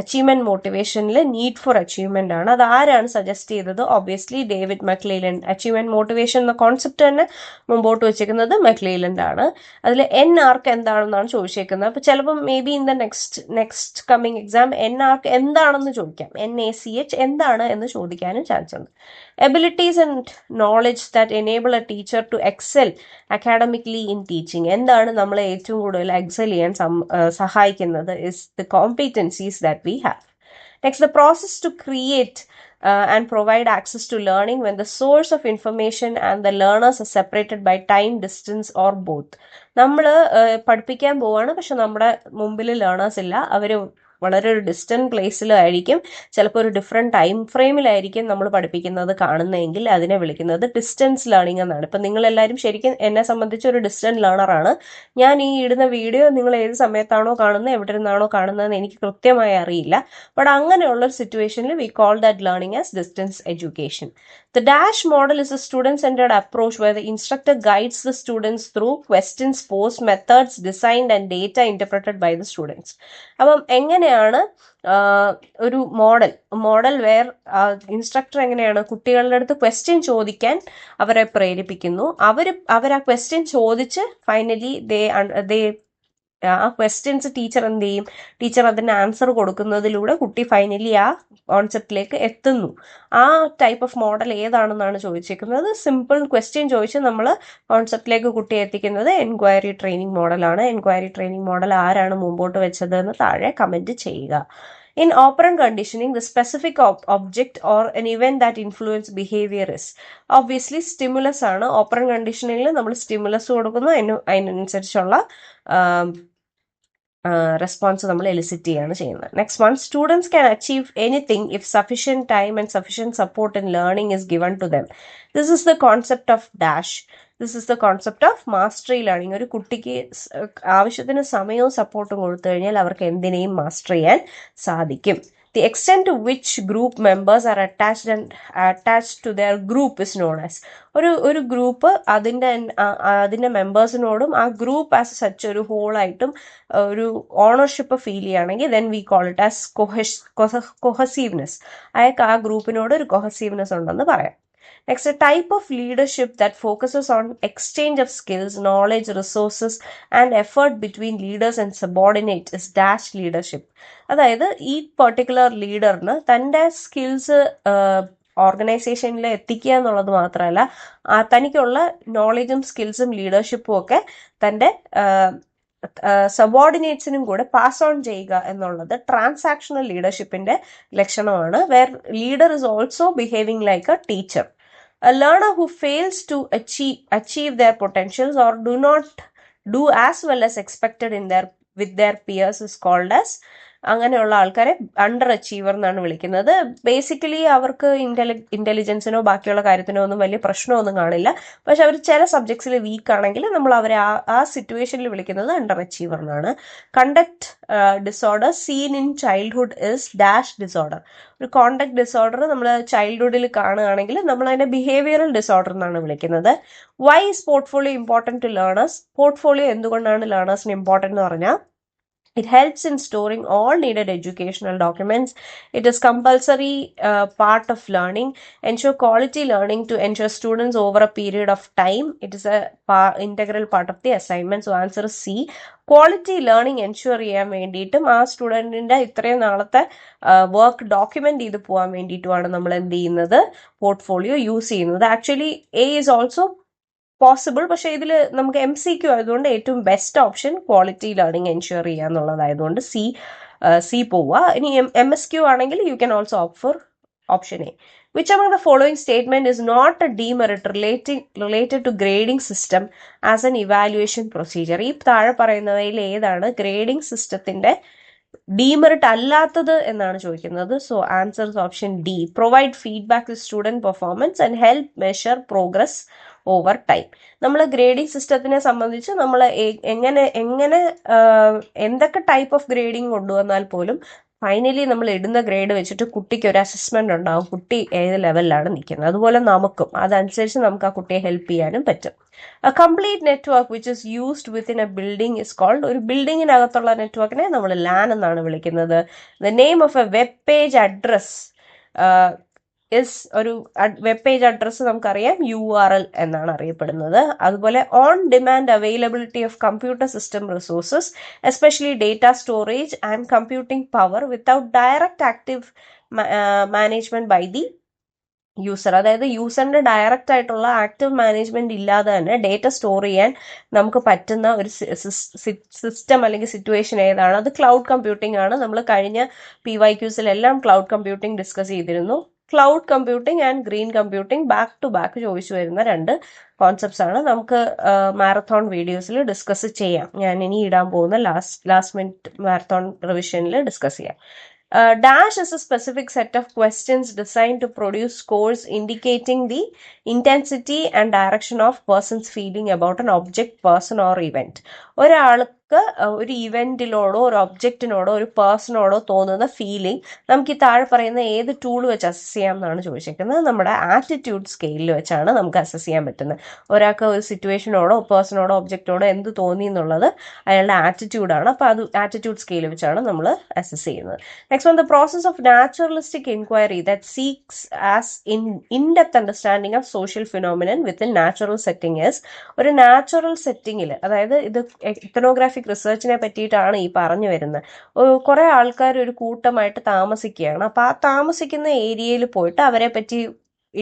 achievement മോട്ടിവേഷനിൽ need for achievement ആണ്. അത് ആരാണ് സജസ്റ്റ് ചെയ്തത്? Obviously David മക്ലീലൻഡ്. അച്ചീവ്മെന്റ് മോട്ടിവേഷൻ എന്ന കോൺസെപ്റ്റ് തന്നെ മുമ്പോട്ട് വെച്ചിരിക്കുന്നത് മക്ലീലൻഡ് ആണ്. അതിൽ എൻ ആർക്ക് എന്താണെന്നാണ് ചോദിച്ചേക്കുന്നത്. അപ്പൊ ചിലപ്പോൾ may be in the next coming exam N ആർക്ക് എന്താണെന്ന് ചോദിക്കാം. NACH എന്താണ് എന്ന് ചോദിക്കാനും ചാൻസ് ഉണ്ട്. Abilities and knowledge that enable a teacher to excel academically in teaching. എന്താണ് നമ്മളെ ഏറ്റവും കൂടുതൽ എക്സൽ ചെയ്യാൻ സഹായിക്കുന്നത്? Is the competencies that we have. Next, the process to create and provide access to learning when the source of information and the learners are separated by time, distance or both. നമ്മൾ പഠിപ്പിക്കാൻ പോവാണ്, പക്ഷെ നമ്മുടെ മുമ്പിൽ ലേണേഴ്സ് ഇല്ല, അവർ വളരെ ഒരു ഡിസ്റ്റന്റ് പ്ലേസിലായിരിക്കും, ചിലപ്പോൾ ഒരു ഡിഫറെൻറ്റ് ടൈം ഫ്രെയിമിലായിരിക്കും നമ്മൾ പഠിപ്പിക്കുന്നത് കാണുന്നതെങ്കിൽ അതിനെ വിളിക്കുന്നത് ഡിസ്റ്റൻസ് ലേണിംഗ് എന്നാണ്. ഇപ്പം നിങ്ങളെല്ലാവരും ശരിക്കും എന്നെ സംബന്ധിച്ച് ഒരു ഡിസ്റ്റന്റ് ലേണറാണ്. ഞാൻ ഈ ഇടുന്ന വീഡിയോ നിങ്ങൾ ഏത് സമയത്താണോ കാണുന്നത്, എവിടെ നിന്നാണോ കാണുന്നതെന്ന് എനിക്ക് കൃത്യമായി അറിയില്ല. ബട്ട് അങ്ങനെയുള്ള ഒരു സിറ്റുവേഷനിൽ we call that learning as distance education. The DASH model is a student-centered approach where the instructor guides the students through questions posed, methods designed and data interpreted by the students. അപ്പം എങ്ങനെയാണ് ഒരു മോഡൽ വേർ ഇൻസ്ട്രക്ടർ എങ്ങനെയാണ് കുട്ടികളുടെ അടുത്ത് ക്വസ്റ്റ്യൻ ചോദിക്കാൻ അവരെ പ്രേരിപ്പിക്കുന്നു. അവർ ആ ക്വസ്റ്റ്യൻ ചോദിച്ച് ഫൈനലി ദേ ആ ക്വസ്റ്റ്യൻസ് ടീച്ചർ എന്ത് ചെയ്യും, ടീച്ചർ അതിന് ആൻസർ കൊടുക്കുന്നതിലൂടെ കുട്ടി ഫൈനലി ആ കോൺസെപ്റ്റിലേക്ക് എത്തുന്നു. ആ ടൈപ്പ് ഓഫ് മോഡൽ ഏതാണെന്നാണ് ചോദിച്ചിരിക്കുന്നത്. സിമ്പിൾ ക്വസ്റ്റ്യൻ ചോദിച്ച് നമ്മൾ കോൺസെപ്റ്റിലേക്ക് കുട്ടിയെ എത്തിക്കുന്നത് എൻക്വയറി ട്രെയിനിങ് മോഡലാണ്. എൻക്വയറി ട്രെയിനിങ് മോഡൽ ആരാണ് മുമ്പോട്ട് വെച്ചത് എന്ന് താഴെ കമന്റ് ചെയ്യുക. In operant conditioning, the specific object or an event that influence behavior is obviously stimulus ആണ്. ഓപ്പറന്റ് കണ്ടീഷനിങ്ങിൽ നമ്മൾ സ്റ്റിമുലസ് കൊടുക്കുന്നു, അതിനനുസരിച്ചുള്ള റെസ്പോൺസ് നമ്മൾ എലിസിറ്റ് ചെയ്യാണ് ചെയ്യുന്നത്. Next one, students can achieve anything if sufficient time and sufficient support in learning is given to them. This is the concept of dash. This is the concept of mastery learning. ഒരു കുട്ടിക്ക് ആവശ്യത്തിന് സമയവും സപ്പോർട്ടും കൊടുത്തു കഴിഞ്ഞാൽ അവർക്ക് എന്തിനേയും മാസ്റ്റർ ചെയ്യാൻ സാധിക്കും. The extent to which group members are attached to their group is known as. ഒരു ഗ്രൂപ്പ് അതിന്റെ മെമ്പേഴ്സിനോടും ആ ഗ്രൂപ്പ് ആസ് സച്ച് ഒരു ഹോളായിട്ടും ഒരു ഓണർഷിപ്പ് ഫീൽ ചെയ്യുകയാണെങ്കിൽ then we call it as cohesiveness. അയാൾക്ക് ആ ഗ്രൂപ്പിനോട് ഒരു cohesiveness ഉണ്ടെന്ന് പറയാം. Next, a type of leadership that focuses on exchange of skills, knowledge, resources and effort between leaders and subordinates is dash leadership. അതായത് ഈ പെർട്ടിക്കുലർ ലീഡറിന് തൻ്റെ സ്കിൽസ് ഓർഗനൈസേഷനിൽ എത്തിക്കുക എന്നുള്ളത് മാത്രമല്ല, തനിക്കുള്ള നോളജും സ്കിൽസും ലീഡർഷിപ്പും ഒക്കെ തൻ്റെ സബോർഡിനേറ്റ്സിനും കൂടെ പാസ് ഓൺ ചെയ്യുക എന്നുള്ളത് ട്രാൻസാക്ഷണൽ ലീഡർഷിപ്പിന്റെ ലക്ഷണമാണ്. Where leader is also behaving like a teacher. A learner who fails to achieve their potentials or do not do as well as expected in their with their peers is called as, അങ്ങനെയുള്ള ആൾക്കാരെ അണ്ടർ അച്ചീവർ എന്നാണ് വിളിക്കുന്നത്. ബേസിക്കലി അവർക്ക് ഇന്റലിജൻസിനോ ബാക്കിയുള്ള കാര്യത്തിനോ ഒന്നും വലിയ പ്രശ്നമൊന്നും കാണില്ല. പക്ഷെ അവർ ചില സബ്ജക്ട്സിൽ വീക്ക് ആണെങ്കിൽ നമ്മൾ അവരെ ആ സിറ്റുവേഷനിൽ വിളിക്കുന്നത് അണ്ടർ അച്ചീവർ എന്നാണ്. Conduct disorder seen in childhood is dash disorder. ഒരു കോണ്ടക്ട് ഡിസോർഡർ നമ്മൾ ചൈൽഡ്ഹുഡിൽ കാണുകയാണെങ്കിൽ നമ്മൾ അതിനെ ബിഹേവിയറൽ ഡിസോർഡർ എന്നാണ് വിളിക്കുന്നത്. Why is portfolio important to learners? Portfolio എന്തുകൊണ്ടാണ് ലേണേഴ്സിന് ഇമ്പോർട്ടൻ്റ് എന്ന് പറഞ്ഞാൽ, it helps in storing all needed educational documents. It is compulsory part of learning. Ensure quality learning to ensure students over a period of time. It is a integral part of the assignment. So answer is C. Quality learning ensure ചെയ്യാൻ വേണ്ടിയിട്ടും ആ സ്റ്റുഡൻറ്റിൻ്റെ ഇത്രയും നാളത്തെ വർക്ക് ഡോക്യുമെന്റ് ചെയ്ത് പോകാൻ വേണ്ടിയിട്ടുമാണ് നമ്മൾ എന്ത് ചെയ്യുന്നത്, പോർട്ട്ഫോളിയോ യൂസ് ചെയ്യുന്നത്. Actually A is also possible, പക്ഷേ ഇതിൽ നമുക്ക് MCQ ആയതുകൊണ്ട് ഏറ്റവും best option quality learning ensure ചെയ്യുക എന്നുള്ളതായതുകൊണ്ട് സി പോവുക. ഇനി MSQ ആണെങ്കിൽ you can also opt for option A. Which among the following statement is not a demerit related to grading system as an evaluation procedure? ഈ താഴെ പറയുന്നവയിൽ ഏതാണ് ഗ്രേഡിംഗ് സിസ്റ്റത്തിന്റെ ഡീമെറിറ്റ് അല്ലാത്തത് എന്നാണ് ചോദിക്കുന്നത്. So answer option D. Provide feedback to student performance and help measure progress over time. നമ്മൾ ഗ്രേഡിംഗ് സിസ്റ്റത്തിനെ സംബന്ധിച്ച് നമ്മൾ എങ്ങനെ എന്തൊക്കെ ടൈപ്പ് ഓഫ് ഗ്രേഡിംഗ് കൊണ്ടുവന്നാൽ പോലും ഫൈനലി നമ്മൾ ഇടുന്ന ഗ്രേഡ് വെച്ചിട്ട് കുട്ടിക്ക് ഒരു അസസ്മെന്റ് ഉണ്ടാവും, കുട്ടി ഏത് ലെവലിലാണ് നിൽക്കുന്നത്. അതുപോലെ നമുക്കും അതനുസരിച്ച് നമുക്ക് ആ കുട്ടിയെ ഹെൽപ്പ് ചെയ്യാനും പറ്റും. A complete network which is used within a building is called, ഒരു ബിൽഡിങ്ങിനകത്തുള്ള നെറ്റ്വർക്കിനെ നമ്മൾ LAN എന്നാണ് വിളിക്കുന്നത്. The name of a web page address is, ഒരു വെബ് പേജ് അഡ്രസ്സ് നമുക്കറിയാം URL എന്നാണ് അറിയപ്പെടുന്നത്. അതുപോലെ on demand availability of computer system resources especially data storage and computing power without direct active management by the user. അതായത് യൂസറിന്റെ ഡയറക്റ്റ് ആയിട്ടുള്ള ആക്റ്റീവ് മാനേജ്മെന്റ് ഇല്ലാതെ തന്നെ ഡേറ്റ സ്റ്റോർ ചെയ്യാൻ നമുക്ക് പറ്റുന്ന ഒരു സിസ്റ്റം അല്ലെങ്കിൽ സിറ്റുവേഷൻ ഏതാണ്? അത് ക്ലൗഡ് കമ്പ്യൂട്ടിംഗ് ആണ്. നമ്മൾ കഴിഞ്ഞ PYQസിലെല്ലാം ക്ലൗഡ് കമ്പ്യൂട്ടിംഗ് ഡിസ്കസ് ചെയ്തിരുന്നു. Cloud computing and green computing back to back ചോദിച്ചു വരുന്ന രണ്ട് കോൺസെപ്റ്റ്സ് ആണ്. നമുക്ക് മാരത്തോൺ വീഡിയോസിൽ ഡിസ്കസ് ചെയ്യാം. ഞാൻ ഇനി ഇടാൻ പോകുന്ന ലാസ്റ്റ് മിനിറ്റ് മാരത്തോൺ റിവിഷനിൽ ഡിസ്കസ് ചെയ്യാം. Dash is a specific set of questions designed to produce scores indicating the intensity and direction of person's feeling about an object, person or event. ഒരാൾക്ക് ഒരു ഇവന്റിനോടോ ഒരു ഒബ്ജക്റ്റിനോടോ ഒരു പേഴ്സണോടോ തോന്നുന്ന ഫീലിംഗ് നമുക്ക് ഈ താഴെ പറയുന്ന ഏത് ടൂൾ വെച്ച് അസസ് ചെയ്യാം എന്നാണ് ചോദിച്ചിരിക്കുന്നത്. നമ്മുടെ ആറ്റിറ്റ്യൂഡ് സ്കെയിലിൽ വെച്ചാണ് നമുക്ക് അസസ് ചെയ്യാൻ പറ്റുന്നത്. ഒരാൾക്ക് ഒരു സിറ്റുവേഷനോടോ പേഴ്സണോടോ ഒബ്ജക്റ്റോടോ എന്ത് തോന്നി എന്നുള്ളത് അയാളുടെ ആറ്റിറ്റ്യൂഡാണ്. അപ്പോൾ അത് ആറ്റിറ്റ്യൂഡ് സ്കെയിൽ വെച്ചാണ് നമ്മൾ അസസ് ചെയ്യുന്നത്. Next one, the process of naturalistic inquiry that seeks as in-depth understanding of social phenomenon within natural setting is, ഒരു നാച്ചുറൽ സെറ്റിംഗിൽ, അതായത് ഇത് ഇത്തനോഗ്രാഫിക് റിസർച്ചിനെ പറ്റിയിട്ടാണ് ഈ പറഞ്ഞു വരുന്നത്. കുറെ ആൾക്കാർ ഒരു കൂട്ടമായിട്ട് താമസിക്കുകയാണ്. അപ്പൊ ആ താമസിക്കുന്ന ഏരിയയിൽ പോയിട്ട് അവരെ പറ്റി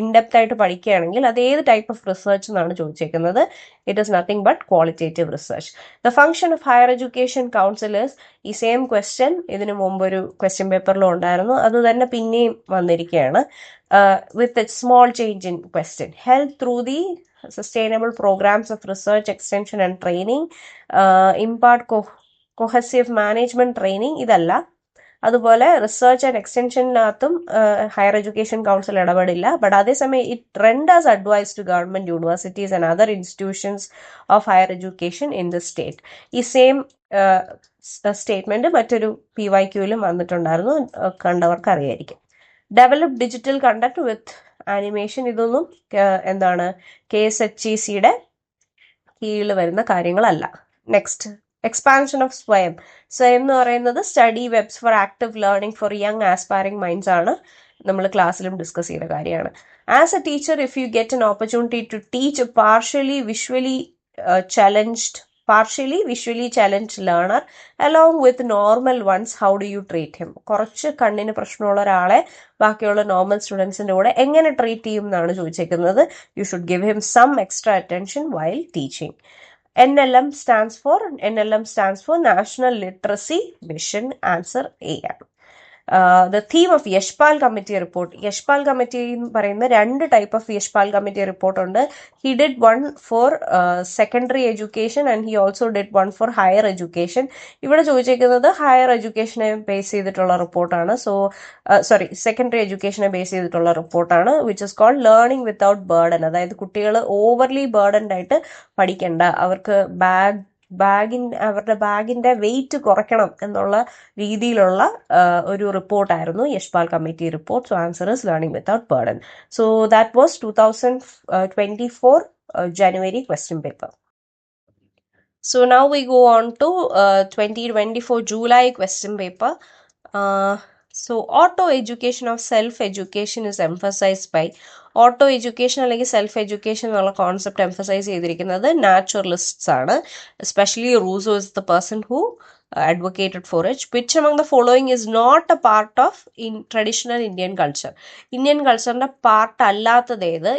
ഇൻഡെപ്ത് ആയിട്ട് പഠിക്കുകയാണെങ്കിൽ അത് ഏത് ടൈപ്പ് ഓഫ് റിസർച്ച് എന്നാണ് ചോദിച്ചേക്കുന്നത്. It is nothing but qualitative research. The function of higher education councils, ഈ സെയിം ക്വസ്റ്റ്യൻ ഇതിനു മുമ്പ് ഒരു ക്വസ്റ്റ്യൻ പേപ്പറിലും ഉണ്ടായിരുന്നു, അത് തന്നെ പിന്നെയും വന്നിരിക്കുകയാണ്. With a small change in question. Help through the sustainable programs of research, extension and training, impart cohesive management training, ഇതല്ല. അതുപോലെ റിസർച്ച് ആൻഡ് എക്സ്റ്റൻഷനകത്തും ഹയർ എഡ്യൂക്കേഷൻ കൗൺസിൽ ഇടപെടില്ല. ബട്ട് അതേസമയം it renders advice to government universities and other institutions of higher education in the state. ഈ സെയിം സ്റ്റേറ്റ്മെന്റ് മറ്റൊരു PYQയിലും വന്നിട്ടുണ്ടായിരുന്നു, കണ്ടവർക്ക് അറിയായിരിക്കും. Develop digital content with animation, ഇതൊന്നും എന്താണ് KSHECയുടെ കീഴിൽ വരുന്ന കാര്യങ്ങളല്ല. നെക്സ്റ്റ്, എക്സ്പാൻഷൻ ഓഫ് സ്വയം. സ്വയം എന്ന് പറയുന്നത് study webs for active learning for young aspiring minds ആണ്. നമ്മൾ ക്ലാസ്സിലും ഡിസ്കസ് ചെയ്ത കാര്യമാണ്. As a teacher, if you get an opportunity to teach a partially visually challenged learner along with normal ones, how do you treat him? കുറച്ച് കണ്ണിന് പ്രശ്നമുള്ള ഒരാളെ ബാക്കിയുള്ള നോർമൽ സ്റ്റുഡൻസിന്റെ കൂടെ എങ്ങനെ ട്രീറ്റ് ചെയ്യും എന്നാണ് ചോദിച്ചേക്കുന്നത്. You should give him some extra attention while teaching. NLM stands for National Literacy Mission. Answer A ആണ്. The theme of Yashpal committee report. Yashpal committee എന്ന് പറയുന്ന 2 type of Yashpal committee report ഉണ്ട്. He did one for secondary education and he also did one for higher education. ഇവിടെ ചോദിച്ചേക്കുന്നത് ഹയർ എഡ്യൂക്കേഷനെ ബേസ് ചെയ്തിട്ടുള്ള റിപ്പോർട്ടാണ്. സെക്കൻഡറി എഡ്യൂക്കേഷനെ ബേസ് ചെയ്തിട്ടുള്ള റിപ്പോർട്ടാണ്, which is called learning without burden. അതായത് കുട്ടികൾ ഓവർലി ബേർഡൻഡ് ആയിട്ട് പഠിക്കണ്ട, അവർക്ക് അവരുടെ ബാഗിന്റെ വെയിറ്റ് കുറയ്ക്കണം എന്നുള്ള രീതിയിലുള്ള ഒരു റിപ്പോർട്ടായിരുന്നു Yashpal committee report. So answer is learning without burden. So that was 2024 January question paper. So now we go on to 2024 July question paper. So auto education of self education is emphasized by. Auto education അല്ലെങ്കിൽ സെൽഫ് എഡ്യൂക്കേഷൻ എന്നുള്ള കോൺസെപ്റ്റ് എംഫസൈസ് ചെയ്തിരിക്കുന്നത് നാച്ചുറലിസ്റ്റ്സ് ആണ്. Especially Rousseau is the person who advocated for it. Which among the following is not a part of traditional Indian culture? Indian culture part അല്ലാത്തതേത്?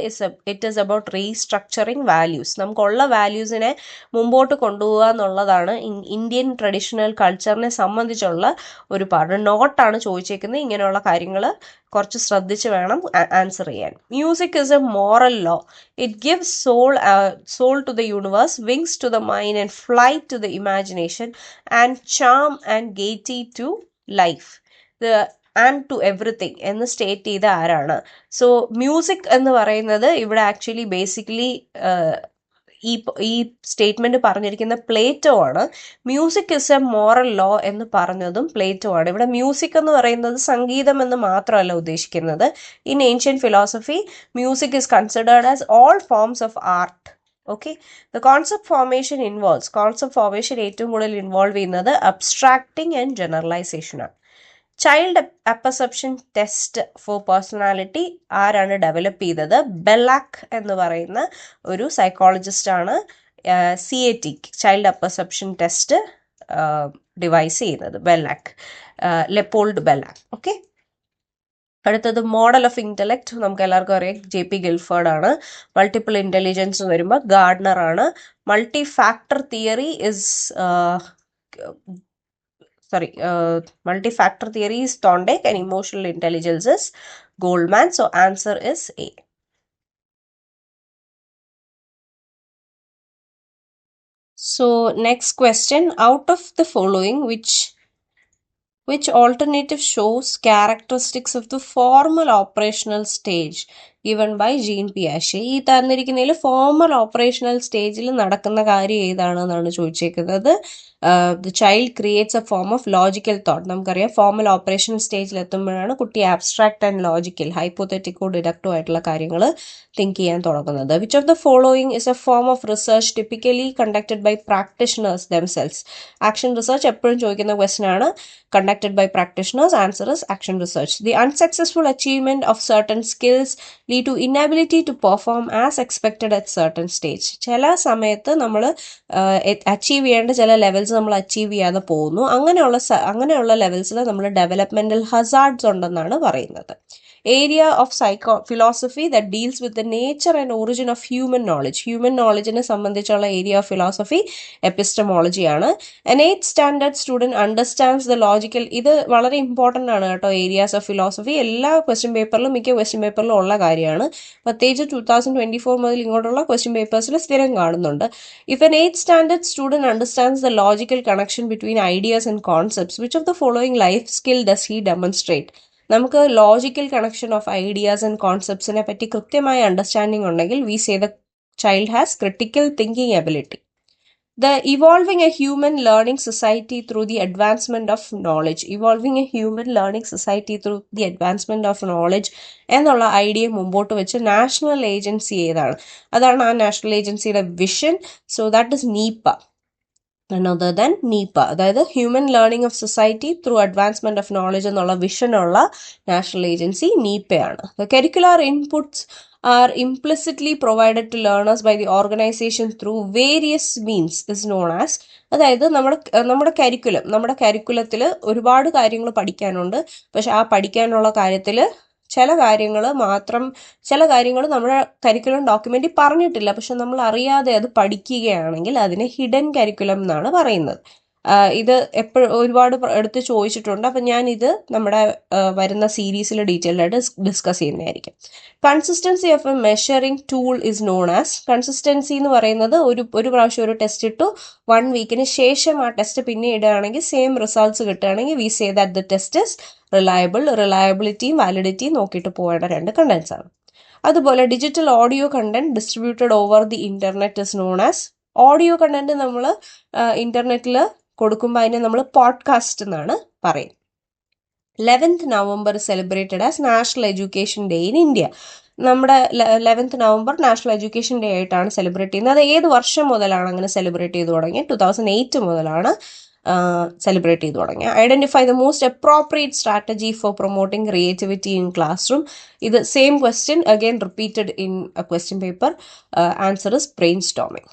It is about restructuring values. നമുക്കുള്ള വാല്യൂസിനെ മുമ്പോട്ട് കൊണ്ടുപോകുക എന്നുള്ളതാണ് ഇന്ത്യൻ ട്രഡീഷണൽ കൾച്ചറിനെ സംബന്ധിച്ചുള്ള ഒരു പാർട്ട്. നോട്ടാണ് ചോദിച്ചേക്കുന്നത്. ഇങ്ങനെയുള്ള കാര്യങ്ങൾ കുറച്ച് ശ്രദ്ധിച്ച് വേണം ആൻസർ ചെയ്യാൻ. Music is A moral law. It gives soul to the universe, wings to the mind and flight to the imagination and charm and gaiety to life and to everything എന്ന് സ്റ്റേറ്റ് ചെയ്ത ആരാണ്? സോ മ്യൂസിക് എന്ന് പറയുന്നത് ഇവിടെ ആക്ച്വലി ബേസിക്കലി ഈ സ്റ്റേറ്റ്മെന്റ് പറഞ്ഞിരിക്കുന്ന പ്ലേറ്റോ ആണ്. Music is A moral law എന്ന് പറഞ്ഞതും പ്ലേറ്റോ ആണ്. ഇവിടെ മ്യൂസിക് എന്ന് പറയുന്നത് സംഗീതം എന്ന് മാത്രമല്ല ഉദ്ദേശിക്കുന്നത്. In ancient philosophy music is considered as all forms of art. Okay, the concept formation ഏറ്റവും കൂടുതൽ ഇൻവോൾവ് ചെയ്യുന്നത് അബ്സ്ട്രാക്ടിങ് ആൻഡ് ജനറലൈസേഷൻ ആണ്. Child apperception test for personality ആരാണ് ഡെവലപ്പ് ചെയ്തത്? ബെല്ലാക്ക് എന്ന് പറയുന്ന ഒരു സൈക്കോളജിസ്റ്റ് ആണ് CAT child apperception test devise ചെയ്യുന്നത്. Bellak, Leopold Bellak. ഓക്കെ, അടുത്തത് മോഡൽ ഓഫ് ഇന്റലക്ട്. നമുക്ക് എല്ലാവർക്കും അറിയാം JP ഗിൽഫേർഡ് ആണ്. മൾട്ടിപ്പിൾ ഇന്റലിജൻസ് വരുമ്പോൾ ഗാർഡനർ ആണ്. Multi factor theory is multi-factor theory is Thorndike and emotional intelligence is Goldman. So answer is A. So next question, out of the following which alternative shows characteristics of the formal operational stage given by Jean Piaget? ഈ തന്നിരിക്കുന്നതിൽ ഫോർമൽ ഓപ്പറേഷണൽ സ്റ്റേജിൽ നടക്കുന്ന കാര്യം ഏതാണെന്നാണ് ചോദിച്ചേക്കുന്നത്. The child creates a form of logical thought. നമുക്കറിയാം ഫോർമൽ ഓപ്പറേഷണൽ സ്റ്റേജിൽ എത്തുമ്പോഴാണ് കുട്ടി abstract and logical, hypothetico deductive ആയിട്ടുള്ള കാര്യങ്ങൾ തിങ്ക് ചെയ്യാൻ തുടങ്ങുന്നത്. Which of the following is a form of research typically conducted by practitioners themselves? Action research എപ്പോഴും ചോദിക്കുന്ന ക്വസ്റ്റൻ ആണ്. conducted by practitioners. Answer is action research. The unsuccessful achievement of certain skills lead to inability to perform as expected at certain stage. ചില സമയത്ത് നമ്മൾ അച്ചീവ് ചെയ്യേണ്ട ചില ലെവൽസ് നമ്മൾ അച്ചീവ് ചെയ്യാതെ പോകുന്നു. അങ്ങനെയുള്ള ലെവൽസിൽ നമ്മൾ ഡെവലപ്മെന്റൽ ഹസാർഡ്സ് ഉണ്ടെന്നാണ് പറയുന്നത്. Area of philosophy that deals with the nature and origin of human knowledge. Human നോളജിനെ സംബന്ധിച്ചുള്ള ഏരിയ ഓഫ് ഫിലോസഫി എപ്പിസ്റ്റമോളജിയാണ്. An 8th standard student understands the logical. ഇത് വളരെ ഇമ്പോർട്ടൻ്റ് ആണ് കേട്ടോ. ഏരിയാസ് ഓഫ് ഫിലോസഫി എല്ലാ മിക്ക ക്വസ്റ്റ്യൻ പേപ്പറിലും ഉള്ള കാര്യമാണ്. പ്രത്യേകിച്ച് 2024 മുതൽ ഇങ്ങോട്ടുള്ള ക്വസ്റ്റ്യൻ പേപ്പേഴ്സിൽ സ്ഥിരം കാണുന്നുണ്ട്. If an 8th standard student understands the logical connection between ideas and concepts, which of the following life skill does he demonstrate? നമുക്ക് logical connection of ideas and കോൺസെപ്റ്റ്സിനെ പറ്റി കൃത്യമായ അണ്ടർസ്റ്റാൻഡിംഗ് ഉണ്ടെങ്കിൽ we say the child has critical thinking ability. The evolving a human learning society through the advancement of knowledge. Evolving a human learning society through the advancement of knowledge എന്നുള്ള ഐഡിയ മുമ്പോട്ട് വെച്ച് നാഷണൽ ഏജൻസി ഏതാണ്? അതാണ് ആ നാഷണൽ ഏജൻസിയുടെ vision. So that is NEPA. none other than NEPA. അതായത് human learning of society through advancement of knowledge എന്നുള്ള വിഷനുള്ള നാഷണൽ ഏജൻസി നീപ്പയാണ്. The curricular inputs are implicitly provided to learners by the organization through various means is known as. അതായത് നമ്മുടെ കരിക്കുലത്തിൽ ഒരുപാട് കാര്യങ്ങൾ പഠിക്കാനുണ്ട്. പക്ഷെ ആ പഠിക്കാനുള്ള കാര്യത്തിൽ ചില കാര്യങ്ങൾ നമ്മുടെ കരിക്കുലം ഡോക്യുമെന്റിൽ പറഞ്ഞിട്ടില്ല. പക്ഷെ നമ്മൾ അറിയാതെ അത് പഠിക്കുകയാണെങ്കിൽ അതിനെ ഹിഡൻ കരിക്കുലം എന്നാണ് പറയുന്നത്. ഇത് എപ്പോഴും ഒരുപാട് എടുത്ത് ചോദിച്ചിട്ടുണ്ട്. അപ്പം ഞാനിത് നമ്മുടെ വരുന്ന സീരീസിൽ ഡീറ്റെയിൽഡ് ആയിട്ട് ഡിസ്കസ് ചെയ്യുന്നതായിരിക്കും. Consistency of A measuring tool is known as, consistency എന്ന് പറയുന്നത് ഒരു പ്രാവശ്യം ഒരു ടെസ്റ്റ് ഇട്ടു 1 വീക്കിന് ശേഷം ആ ടെസ്റ്റ് പിന്നെ ഇടുകയാണെങ്കിൽ സെയിം റിസൾട്ട്സ് കിട്ടുകയാണെങ്കിൽ we say that the test is reliable. റിലയബിലിറ്റിയും വാലിഡിറ്റിയും നോക്കിയിട്ട് പോകേണ്ട 2 കണ്ടൻസ് ആണ്. അതുപോലെ digital audio content distributed over the internet is known as, audio content നമ്മൾ ഇന്റർനെറ്റിൽ കൊടുക്കുമ്പോൾ അതിനെ നമ്മൾ പോഡ്കാസ്റ്റ് എന്നാണ് പറയും. 11th November celebrated as national education day in India. നമ്മുടെ 11th November national education day ആയിട്ടാണ് സെലിബ്രേറ്റ് ചെയ്യുന്നത്. അത് ഏത് വർഷം മുതലാണ് അങ്ങനെ സെലിബ്രേറ്റ് ചെയ്തു തുടങ്ങിയത്? 2008 മുതലാണ് സെലിബ്രേറ്റ് ചെയ്തു തുടങ്ങിയത്. Identify the most appropriate strategy for promoting creativity in classroom. ഇത് same question again repeated in a question paper. Answer is brainstorming.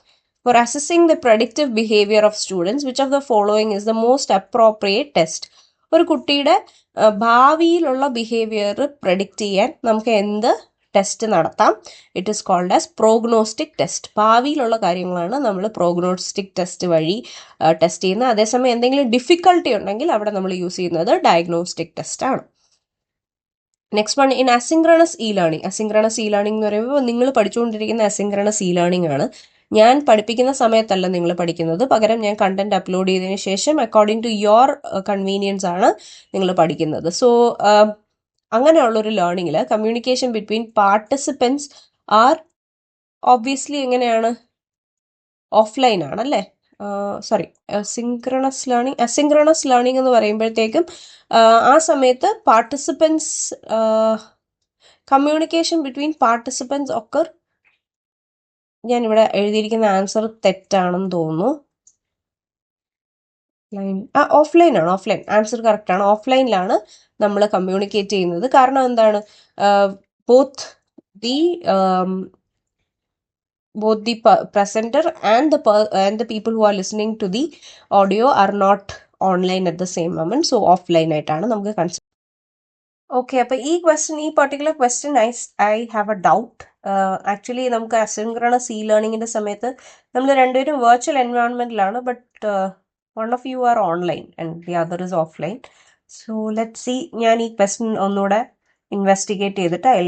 For assessing the predictive behavior of students, which of the following is the most appropriate test? ഒരു കുട്ടിയുടെ ഭാവിയിലുള്ള ബിഹേവിയർ പ്രഡിക്റ്റ് ചെയ്യാൻ നമുക്ക് എന്ത് ടെസ്റ്റ് നടത്താം? It is called as prognostic test. ഭാവിയിലുള്ള കാര്യങ്ങളാണ് നമ്മൾ പ്രോഗ്നോസ്റ്റിക് ടെസ്റ്റ് വഴി ടെസ്റ്റ് ചെയ്യുന്നത്. അതേസമയം എന്തെങ്കിലും ഡിഫിക്കൽട്ടി ഉണ്ടെങ്കിൽ അവിടെ നമ്മൾ യൂസ് ചെയ്യുന്നത് ഡയഗ്നോസ്റ്റിക് ടെസ്റ്റ് ആണ്. Next one, in asynchronous E learning. Asynchronous E learning എന്ന് പറയുമ്പോൾ നിങ്ങൾ പഠിച്ചുകൊണ്ടിരിക്കുന്ന അസിൻക്രണസ് ഇ ലേണിംഗ് ആണ്. ഞാൻ പഠിപ്പിക്കുന്ന സമയത്തല്ല നിങ്ങൾ പഠിക്കുന്നത്, പകരം ഞാൻ കണ്ടന്റ് അപ്ലോഡ് ചെയ്തതിന് ശേഷം അക്കോർഡിംഗ് ടു യുവർ കൺവീനിയൻസ് ആണ് നിങ്ങൾ പഠിക്കുന്നത്. സോ അങ്ങനെയുള്ളൊരു ലേണിങ്ങിൽ communication between participants are obviously എങ്ങനെയാണ്? ഓഫ്ലൈൻ ആണല്ലേ. സോറി, അസിൻക്രണസ് ലേണിംഗ് എന്ന് പറയുമ്പോഴത്തേക്കും ആ സമയത്ത് പാർട്ടിസിപ്പൻസ് കമ്മ്യൂണിക്കേഷൻ ബിറ്റ്വീൻ പാർട്ടിസിപ്പൻസ് ഒക്കെ, ഞാനിവിടെ എഴുതിയിരിക്കുന്ന ആൻസർ തെറ്റാണെന്ന് തോന്നുന്നു. ഓഫ്ലൈൻ ആണ്. ഓഫ്ലൈൻ ആൻസർ കറക്റ്റ് ആണ്. ഓഫ്ലൈനിലാണ് നമ്മൾ കമ്മ്യൂണിക്കേറ്റ് ചെയ്യുന്നത്. കാരണം എന്താണ്? Both the presenter and the people who are listening to the audio are not online at the same moment. So offline ആയിട്ടാണ് നമുക്ക് കൺസിഡർ. ഓക്കെ, അപ്പൊ ഈ particular question I have a doubt. Actually നമുക്ക് അസിൻക്രണസ് ഇ ലേണിംഗിന്റെ സമയത്ത് നമ്മൾ രണ്ടുപേരും വെർച്വൽ എൻവയോൺമെന്റിലാണ്, but one of you are online and the other is offline. So let see. ഞാൻ ഈ ക്വസ്റ്റ്യൻ ഒന്നുകൂടെ ഇൻവെസ്റ്റിഗേറ്റ് ചെയ്തിട്ട് I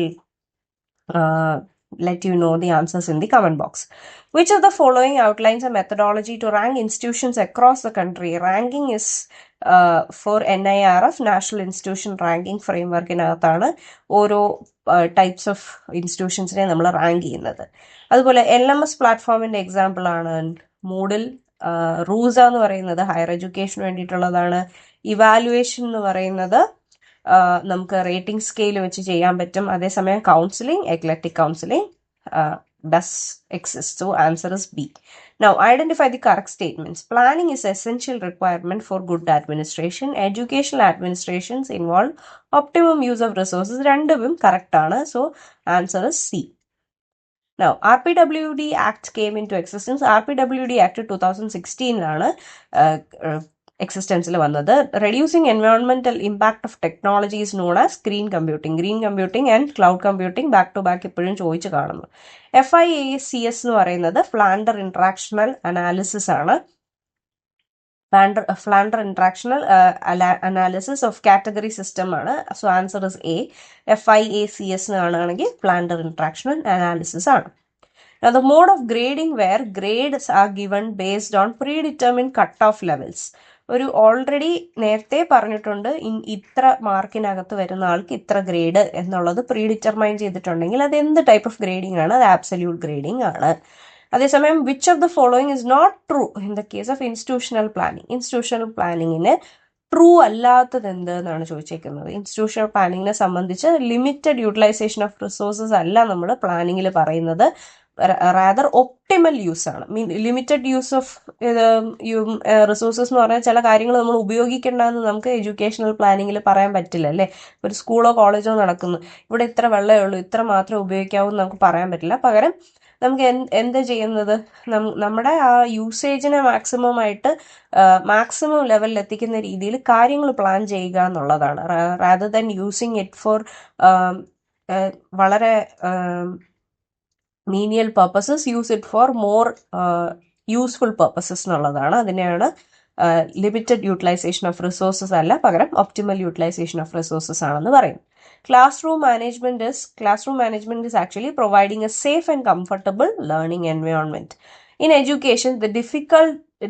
let you know the answers in the comment box. Which of the following outlines a methodology to rank institutions across the country? Ranking is for NIRF, National Institution Ranking Framework. ഇതിനകത്താണ് ഓരോ ടൈപ്സ് ഓഫ് ഇൻസ്റ്റിറ്റ്യൂഷൻസിനെ നമ്മൾ റാങ്ക് ചെയ്യുന്നത്. അതുപോലെ LMS പ്ലാറ്റ്ഫോമിന്റെ എക്സാമ്പിൾ ആണ് മൂഡിൽ. റൂസ എന്ന് പറയുന്നത് ഹയർ എഡ്യൂക്കേഷന് വേണ്ടിയിട്ടുള്ളതാണ്. ഇവാലുവേഷൻ എന്ന് പറയുന്നത് നമുക്ക് റേറ്റിംഗ് സ്കെയിൽ വെച്ച് ചെയ്യാൻ പറ്റും. അതേസമയം counselling, eclectic counselling does exist. So answer is B. Now identify the correct statements. Planning is essential requirement for good administration. Educational administrations involve optimum use of resources. രണ്ടും കറക്റ്റ് ആണ്. So answer is C. Now RPWD Act came into existence. RPWD Act 2016 എക്സിസ്റ്റൻസിൽ വന്നത്. റെഡ്യൂസിങ് എൻവയോൺമെന്റൽ impact of technology is known as green computing. Green computing and cloud computing back to back എപ്പോഴും ചോദിച്ചു കാണുന്നു. FIACS എന്ന് പറയുന്നത് ഫ്ലാൻഡർ ഇന്ററാക്ഷണൽ അനാലിസിസ് ആണ്. Flander interactional analysis of category system ആണ്. So answer is A. FIACS ആണെങ്കിൽ ഫ്ലാൻഡർ ഇന്ററാക്ഷണൽ അനാലിസിസ് ആണ്. Now the mode of grading where grades are given based on predetermined cut-off levels. ഒരു ഓൾറെഡി നേരത്തെ പറഞ്ഞിട്ടുണ്ട്, ഇത്ര മാർക്കിനകത്ത് വരുന്ന ആൾക്ക് ഇത്ര ഗ്രേഡ് എന്നുള്ളത് പ്രീഡിറ്റർമൈൻ ചെയ്തിട്ടുണ്ടെങ്കിൽ അത് എന്ത് ടൈപ്പ് ഓഫ് ഗ്രേഡിംഗ് ആണ്? അത് ആബ്സല്യൂട്ട് ഗ്രേഡിംഗ് ആണ്. അതേസമയം which of the following is not true in the case of institutional planning? Institutional പ്ലാനിങ്ങിന് ട്രൂ അല്ലാത്തത് എന്ത് എന്നാണ് ചോദിച്ചേക്കുന്നത്. ഇൻസ്റ്റിറ്റ്യൂഷണൽ പ്ലാനിങ്ങിനെ സംബന്ധിച്ച് ലിമിറ്റഡ് യൂട്ടിലൈസേഷൻ ഓഫ് റിസോഴ്സസ് അല്ല നമ്മൾ പ്ലാനിങ്ങിൽ പറയുന്നത്, റാദർ ഒപ്റ്റിമൽ യൂസ് ആണ്. ലിമിറ്റഡ് യൂസ് ഓഫ് റിസോഴ്സസ് എന്ന് പറഞ്ഞാൽ ചില കാര്യങ്ങൾ നമ്മൾ ഉപയോഗിക്കേണ്ടതെന്ന് നമുക്ക് എഡ്യൂക്കേഷണൽ പ്ലാനിങ്ങിൽ പറയാൻ പറ്റില്ല അല്ലേ. ഒരു സ്കൂളോ കോളേജോ നടക്കുന്നു, ഇവിടെ ഇത്ര വെള്ളമേ ഉള്ളൂ, ഇത്ര മാത്രമേ ഉപയോഗിക്കാവൂ എന്ന് നമുക്ക് പറയാൻ പറ്റില്ല. പകരം നമുക്ക് എന്താ ചെയ്യുന്നത്? നമ്മുടെ ആ യൂസേജിനെ മാക്സിമം ലെവലിൽ എത്തിക്കുന്ന രീതിയിൽ കാര്യങ്ങൾ പ്ലാൻ ചെയ്യുക എന്നുള്ളതാണ്. Rather than using it for വളരെ menial purposes, use it for more useful purposes എന്നുള്ളതാണ്. അതിനെയാണ് ലിമിറ്റഡ് യൂട്ടിലൈസേഷൻ ഓഫ് റിസോഴ്സസ് അല്ല, പകരം ഒപ്റ്റിമൽ യൂട്ടിലൈസേഷൻ ഓഫ് റിസോഴ്സസ് ആണെന്ന് പറയും. Classroom management is actually providing a safe and comfortable learning environment. In education, the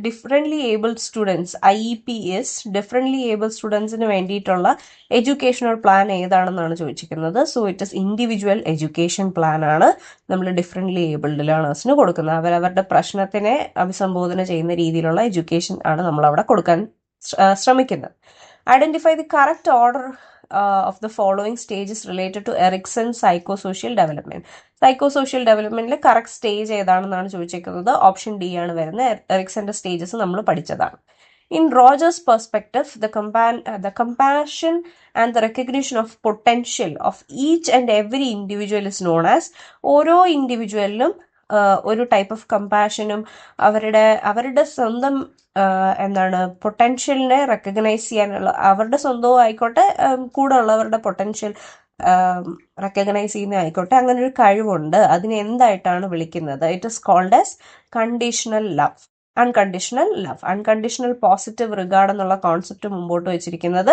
differently abled students, IEP is differently abled സ്റ്റുഡൻസിന് വേണ്ടിയിട്ടുള്ള എഡ്യൂക്കേഷണൽ പ്ലാൻ ഏതാണെന്നാണ് ചോദിച്ചിരിക്കുന്നത്. So it is individual education plan ആണ് നമ്മൾ ഡിഫറെന്റ്ലി ഏബിൾഡ് ലേണേഴ്സിന് കൊടുക്കുന്നത്. അവരവരുടെ പ്രശ്നത്തിനെ അഭിസംബോധന ചെയ്യുന്ന രീതിയിലുള്ള എഡ്യൂക്കേഷൻ ആണ് നമ്മൾ അവിടെ കൊടുക്കാൻ ശ്രമിക്കുന്നത്. Identify the correct order of the following stages related to Erikson's psychosocial development. Psychosocial ഡെവലപ്മെന്റിൽ കറക്റ്റ് സ്റ്റേജ് ഏതാണെന്നാണ് ചോദിച്ചിരിക്കുന്നത്. ഓപ്ഷൻ ഡി ആണ് വരുന്നത്. എറിക്സന്റെ സ്റ്റേജസ് നമ്മൾ പഠിച്ചതാണ്. In Rogers' perspective, the compassion and the recognition of potential of each and every individual is known as, ഓരോ ഇൻഡിവിജ്വലിനും ഒരു ടൈപ്പ് ഓഫ് കമ്പാഷനും അവരുടെ സ്വന്തം പൊട്ടൻഷ്യലിനെ റെക്കഗ്നൈസ് ചെയ്യാനുള്ള, അവരുടെ സ്വന്തവും ആയിക്കോട്ടെ കൂടെ ഉള്ളവരുടെ പൊട്ടൻഷ്യൽ റെക്കഗ്നൈസ് ചെയ്യുന്ന ആയിക്കോട്ടെ, അങ്ങനെ ഒരു കഴിവുണ്ട്. അതിനെ എന്തായിട്ടാണ് വിളിക്കുന്നത്? It is called as conditional love. Unconditional positive regard എന്നുള്ള കോൺസെപ്റ്റ് മുമ്പോട്ട് വെച്ചിരിക്കുന്നത്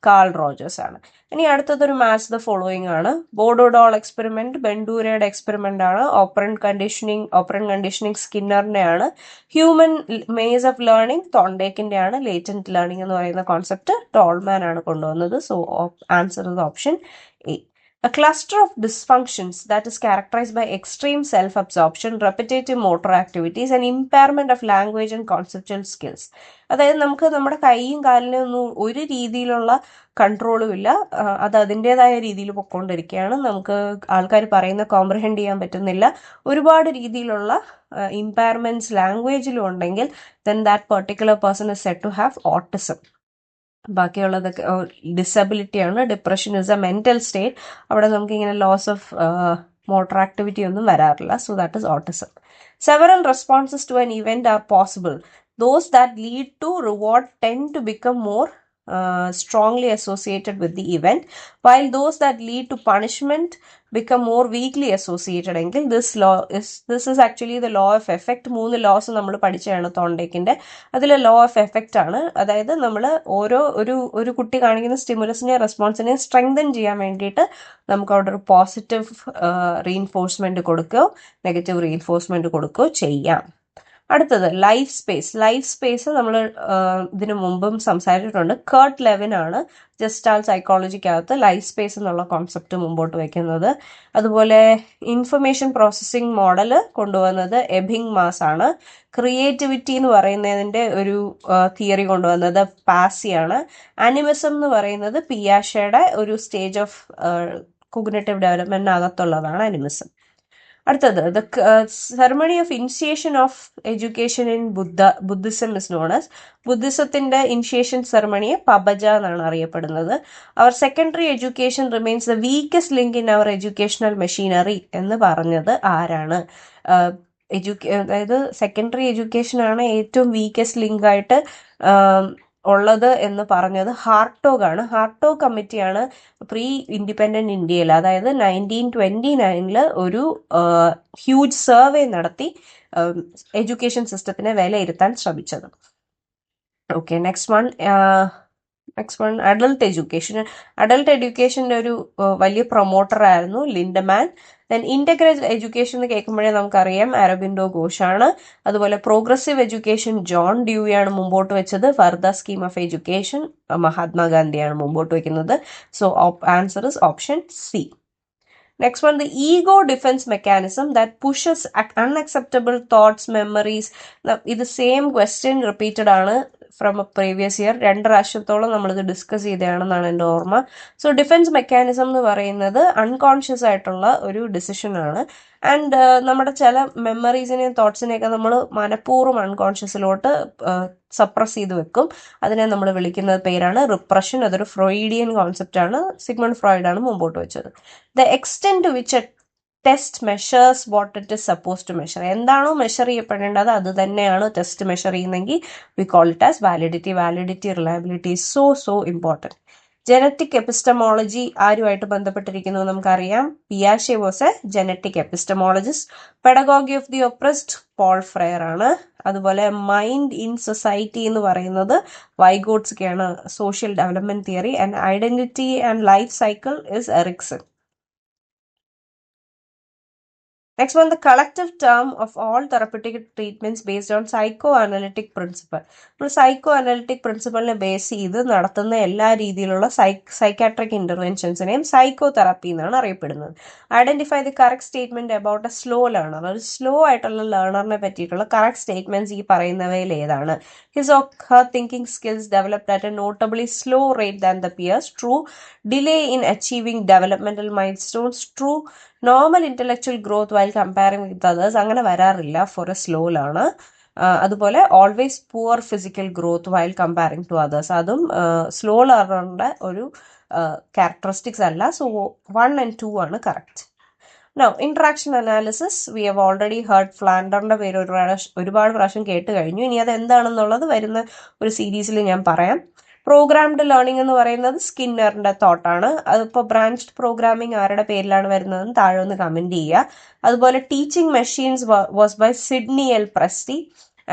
കാൾ റോജേഴ്സ് ആണ്. ഇനി അടുത്തതൊരു മാച്ച് ദ ഫോളോയിങ് ആണ്. ബോർഡോഡോൾ എക്സ്പെരിമെന്റ് ബെൻഡൂരയുടെ എക്സ്പെരിമെന്റ് ആണ്. ഓപ്പറന്റ് കണ്ടീഷനിങ് സ്കിന്നറിന്റെ ആണ്. ഹ്യൂമൻ മേസ് ഓഫ് ലേണിംഗ് തോണ്ടേക്കിന്റെ ആണ്. ലേറ്റന്റ് ലേണിംഗ് എന്ന് പറയുന്ന കോൺസെപ്റ്റ് ടോൾമാൻ ആണ് കൊണ്ടുവന്നത്. So answer is option A. A cluster of dysfunctions that is characterized by extreme self-absorption, repetitive motor activities and impairment of language and conceptual skills. അതായത് നമുക്ക് നമ്മുടെ കൈയും കാലിനും ഒന്നും ഒരു രീതിയിലുള്ള കൺട്രോളും ഇല്ല. അത് അതിൻ്റെതായ രീതിയിൽ പൊക്കോണ്ടിരിക്കുകയാണ്. നമുക്ക് ആൾക്കാർ പറയുന്ന കോംപ്രഹെൻഡ് ചെയ്യാൻ പറ്റുന്നില്ല. ഒരുപാട് രീതിയിലുള്ള ഇമ്പയർമെന്റ്സ് ലാംഗ്വേജിലും ഉണ്ടെങ്കിൽ then that particular person is said to have autism. ബാക്കിയുള്ളതൊക്കെ ഡിസബിലിറ്റി ആണ്. Depression is a mental state. അവിടെ നമുക്ക് ഇങ്ങനെ ലോസ് ഓഫ് മോട്ടോർ ആക്ടിവിറ്റി ഒന്നും വരാറില്ല. So that is autism. Several responses to an event are possible. Those that lead to reward tend to become more strongly associated with the event, while those that lead to punishment become more weakly associated. എങ്കിൽ this is actually the law of effect. 3 loss നമ്മൾ പഠിച്ചതാണ് തോണ്ടേക്കിന്റെ. അതിലെ ലോ ഓഫ് എഫക്റ്റ് ആണ്. അതായത് നമ്മൾ ഒരു കുട്ടി കാണിക്കുന്ന സ്റ്റിമുലസിനെ റെസ്പോൺസിനെ സ്ട്രെങ്തൻ ചെയ്യാൻ വേണ്ടിയിട്ട് നമുക്ക് അവിടെ ഒരു പോസിറ്റീവ് റീഇൻഫോഴ്സ്മെന്റ് കൊടുക്കുകയോ നെഗറ്റീവ് റീഇൻഫോഴ്സ്മെന്റ് കൊടുക്കുകയോ ചെയ്യാം. അടുത്തത് ലൈഫ് സ്പേസ് നമ്മൾ ഇതിനു മുമ്പും സംസാരിച്ചിട്ടുണ്ട്. കർട്ട് ലെവിൻ ആണ് ജസ്റ്റാൾ സൈക്കോളജിക്കകത്ത് ലൈഫ് സ്പേസ് എന്നുള്ള കോൺസെപ്റ്റ് മുമ്പോട്ട് വയ്ക്കുന്നത്. അതുപോലെ ഇൻഫർമേഷൻ പ്രോസസ്സിംഗ് മോഡൽ കൊണ്ടുവന്നത് എബിങ് മാസ് ആണ്. ക്രിയേറ്റിവിറ്റി എന്ന് പറയുന്നതിന്റെ ഒരു തിയറി കൊണ്ടുവന്നത് പാസിയാണ്. ആനിമിസം എന്ന് പറയുന്നത് പിയാഷയുടെ ഒരു സ്റ്റേജ് ഓഫ് കോഗ്നിറ്റീവ് ഡെവലപ്മെന്റിനകത്തുള്ളതാണ് ആനിമിസം. അടുത്തത് the ceremony of initiation of education in Buddhism is known as. ബുദ്ധിസത്തിന്റെ ഇനിഷ്യേഷൻ സെറമണിയെ പബജ എന്നാണ് അറിയപ്പെടുന്നത്. Our secondary education remains the weakest link in our educational machinery എന്ന് പറഞ്ഞത് ആരാണ്? അതായത് സെക്കൻഡറി എഡ്യൂക്കേഷൻ ആണ് ഏറ്റവും വീക്കസ്റ്റ് ലിങ്ക് ആയിട്ട് ഉള്ളത് എന്ന് പറഞ്ഞത് ഹാർട്ടോഗ് ആണ്. ഹാർട്ടോഗ് കമ്മിറ്റിയാണ് പ്രീ ഇൻഡിപെൻഡന്റ് ഇന്ത്യയിൽ, അതായത് 1929 ഒരു ഹ്യൂജ് സർവേ നടത്തി എഡ്യൂക്കേഷൻ സിസ്റ്റത്തിനെ വിലയിരുത്താൻ ശ്രമിച്ചത്. ഓക്കെ, നെക്സ്റ്റ് വൺ അഡൾട്ട് എഡ്യൂക്കേഷൻ്റെ ഒരു വലിയ പ്രൊമോട്ടർ ആയിരുന്നു ലിൻഡമാൻ. ദെൻ ഇന്റഗ്രേറ്റഡ് എഡ്യൂക്കേഷൻ എന്ന് കേൾക്കുമ്പോഴേ നമുക്കറിയാം അരബിന്ദോ ഘോഷാണ്. അതുപോലെ പ്രോഗ്രസീവ് എഡ്യൂക്കേഷൻ ജോൺ ഡ്യൂയിയാണ് മുമ്പോട്ട് വെച്ചത്. ഫർദർ സ്കീം ഓഫ് എഡ്യൂക്കേഷൻ മഹാത്മാഗാന്ധിയാണ് മുമ്പോട്ട് വെക്കുന്നത്. So answer is option C. Next one, the ego defense mechanism that pushes unacceptable thoughts, memories. ഇത് സെയിം ക്വസ്റ്റ്യൻ റിപ്പീറ്റഡ് ആണ് ഫ്രം എ പ്രീവിയസ് ഇയർ. 2 പ്രാവശ്യത്തോളം നമ്മളിത് ഡിസ്കസ് ചെയ്തതാണെന്നാണ് എൻ്റെ ഓർമ്മ. സോ ഡിഫൻസ് മെക്കാനിസം എന്ന് പറയുന്നത് അൺകോൺഷ്യസ് ആയിട്ടുള്ള ഒരു ഡിസിഷൻ ആണ്. ആൻഡ് നമ്മുടെ ചില മെമ്മറീസിനെയും തോട്ട്സിനെയൊക്കെ നമ്മൾ മനഃപൂർവ്വം അൺകോൺഷ്യസിലോട്ട് സപ്രസ് ചെയ്ത് വെക്കും. അതിനെ നമ്മൾ വിളിക്കുന്ന പേരാണ് റിപ്രഷൻ. അതൊരു ഫ്രോയിഡിയൻ കോൺസെപ്റ്റ് ആണ്. സിഗ്മണ്ട് ഫ്രോയിഡ് ആണ് മുമ്പോട്ട് വെച്ചത്. The extent to which a test measures what it is suppose to measure. എന്താണോ മെഷർ ചെയ്യപ്പെടേണ്ടത് അത് തന്നെയാണ് ടെസ്റ്റ് മെഷർ ചെയ്യുന്നെങ്കിൽ we call it as validity. Reliability is so important. Genetic epistemology ആരുമായിട്ട് ബന്ധപ്പെട്ടിരിക്കുന്നു നമുക്കറിയാം. പിയാഷെ was a genetic epistemologist. Pedagogy of the oppressed Paul Freire ആണ്. അതുപോലെ മൈൻഡ് ഇൻ സൊസൈറ്റി എന്ന് പറയുന്നത് വൈഗോട്സ്കിയാണ്. Social development theory. And identity and life cycle is Erikson. Next one, the collective term of all therapeutic treatments based on psychoanalytic principle. നമ്മൾ സൈക്കോഅനാലിറ്റിക് പ്രിൻസിപ്പളിനെ ബേസ് ചെയ്ത് നടത്തുന്ന എല്ലാ രീതിയിലുള്ള സൈക്കാട്രിക് ഇന്റർവെൻഷൻസിനെയും സൈക്കോ തെറാപ്പി എന്നാണ് അറിയപ്പെടുന്നത്. Identify the correct statement about a slow learner. ഒരു സ്ലോ ആയിട്ടുള്ള ലേണറിനെ പറ്റിയിട്ടുള്ള കറക്റ്റ് സ്റ്റേറ്റ്മെന്റ്സ് ഈ പറയുന്നവയിൽ ഏതാണ്? His or her thinking skills developed at a notably slow rate than the peers. True. Delay in achieving developmental milestones. True. Normal intellectual growth while comparing with others. അങ്ങനെ വരാറില്ല ഫോർ എ സ്ലോ ലേണർ. അതുപോലെ always poor physical growth while comparing to others. അതും സ്ലോ ലേണറിന്റെ ഒരു ക്യാരക്ടറിസ്റ്റിക്സ് അല്ല. സോ 1 and 2 ആണ് correct. Now interaction analysis we have already heard. ഫ്ലാൻഡറിന്റെ പേര് ഒരുപാട് പ്രാവശ്യം കേട്ട് കഴിഞ്ഞു. ഇനി അത് എന്താണെന്നുള്ളത് വരുന്ന ഒരു സീരീസിൽ ഞാൻ പറയാം. പ്രോഗ്രാംഡ് ലേണിംഗ് എന്ന് പറയുന്നത് സ്കിന്നറിന്റെ തോട്ടാണ്. അതിപ്പോൾ ബ്രാഞ്ച്ഡ് പ്രോഗ്രാമിംഗ് ആരുടെ പേരിലാണ് വരുന്നതെന്ന് താഴെ ഒന്ന് കമന്റ് ചെയ്യുക. അതുപോലെ teaching machines was by Sidney L Pressey.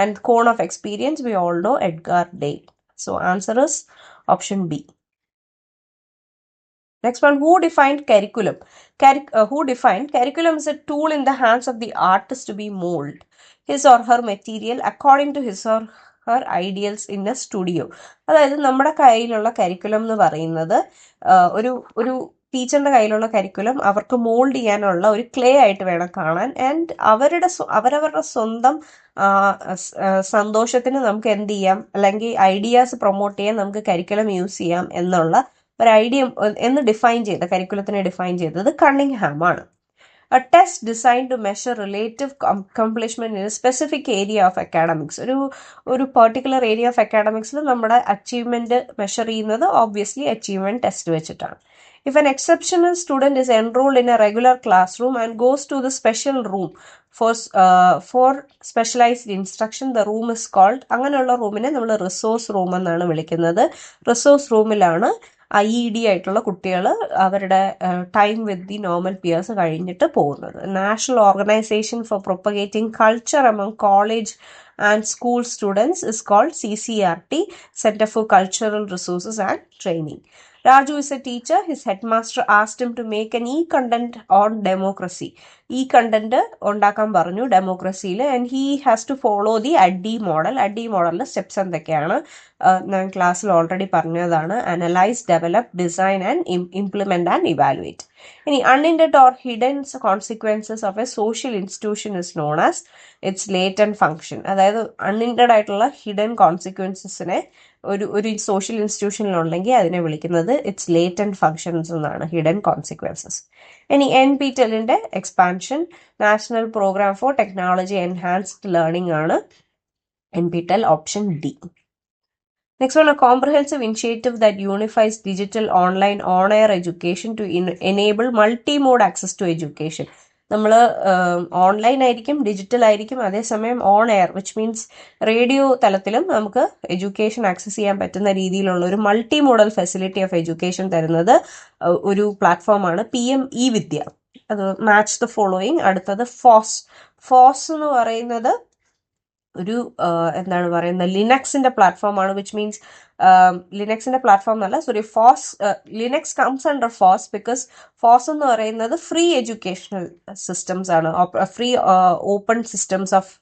And cone of experience we all know Edgar Dale. So answer is option B. Next one, who defined curriculum? Curriculum is a tool in the hands of the artist to be molded his or her material according to his or her ideals in a studio. അതായത് നമ്മുടെ കയ്യിലുള്ള കരിക്കുലം എന്ന് പറയുന്നത് ഒരു ടീച്ചറിന്റെ കയ്യിലുള്ള കരിക്കുലം അവർക്ക് മോൾഡ് ചെയ്യാനുള്ള ഒരു ക്ലേ ആയിട്ട് വേണം കാണാൻ. ആൻഡ് അവരവരുടെ സ്വന്തം സന്തോഷത്തിന് നമുക്ക് എന്ത് ചെയ്യാം, അല്ലെങ്കിൽ ഐഡിയാസ് പ്രൊമോട്ട് ചെയ്യാൻ നമുക്ക് കരിക്കുലം യൂസ് ചെയ്യാം എന്നുള്ള ഒരു ഐഡിയ എന്ന് കരിക്കുലത്തിനെ ഡിഫൈൻ ചെയ്തത് കണ്ണിങ്ഹാം ആണ്. A test designed to measure relative accomplishment in a specific area of academics. ഒരു പെർട്ടിക്കുലർ ഏരിയ ഓഫ് അക്കാഡമിക്സിൽ നമ്മുടെ അച്ചീവ്മെന്റ് മെഷർ ചെയ്യുന്നത് ഓബ്വിയസ്ലി അച്ചീവ്മെന്റ് ടെസ്റ്റ് വെച്ചിട്ടാണ്. If an exceptional student is enrolled in a regular classroom and goes to the special room for specialized instruction, the room is called, അങ്ങനെയുള്ള റൂമിനെ നമ്മൾ റിസോഴ്സ് റൂം എന്നാണ് വിളിക്കുന്നത്. റിസോഴ്സ് റൂമിലാണ് IED ആയിട്ടുള്ള കുട്ടികൾ അവരുടെ time with the normal peers കഴിഞ്ഞിട്ട് പോകുന്നത്. National organisation for propagating culture among college and school students is called CCRT, Center for Cultural Resources and Training. Raju is a teacher. His headmaster asked him to make an e-content on democracy. E-content ഉണ്ടാക്കാൻ പറഞ്ഞു ഡെമോക്രസിയിൽ. And he has to follow the ADDIE model. ADDIE മോഡലിന്റെ സ്റ്റെപ്സ് എന്തൊക്കെയാണ് ഞാൻ ക്ലാസ്സിൽ ഓൾറെഡി പറഞ്ഞതാണ്. Analyse, develop, design and implement and evaluate. ഇനി unintended or hidden consequences of a social institution is known as its latent function. അതായത് അൺഇൻറ്റഡ് ആയിട്ടുള്ള ഹിഡൻ കോൺസിക്വൻസസിനെ ഒരു സോഷ്യൽ ഇൻസ്റ്റിറ്റ്യൂഷനിലുണ്ടെങ്കിൽ അതിനെ വിളിക്കുന്നത് ഇറ്റ്സ് ലേറ്റന്റ് ഫംഗ്ഷൻസ് എന്നാണ്, ഹിഡൻ കോൺസിക്വൻസസ്. ഇനി NPTELന്റെ expansion national programme for technology enhanced learning ആണ്. NPTEL option D. Next one, a comprehensive initiative that unifies digital, online, on-air education to enable multi-mode access to education. നമ്മൾ ഓൺലൈൻ ആയിരിക്കും, ഡിജിറ്റൽ ആയിരിക്കും, അതേസമയം on air which means radio തലത്തിലും നമുക്ക് എഡ്യൂക്കേഷൻ ആക്സസ് ചെയ്യാൻ പറ്റുന്ന രീതിയിലുള്ള ഒരു multi model facility of education തരുന്നത് ഒരു പ്ലാറ്റ്ഫോമാണ് PM E-വിദ്യ. അത് മാച്ച് ദ ഫോളോയിങ്. അടുത്തത് ഫോസ് എന്ന് പറയുന്നത് ഒരു എന്താണ് പറയുന്നത് ലിനക്സിന്റെ പ്ലാറ്റ്ഫോമാണ്. വിച്ച് മീൻസ് ലിനക്സിന്റെ പ്ലാറ്റ്ഫോം എന്നല്ല, sorry, Linux comes under FOSS because FOSS എന്ന് പറയുന്നത് ഫ്രീ എഡ്യൂക്കേഷണൽ സിസ്റ്റംസ് ആണ്, free open systems of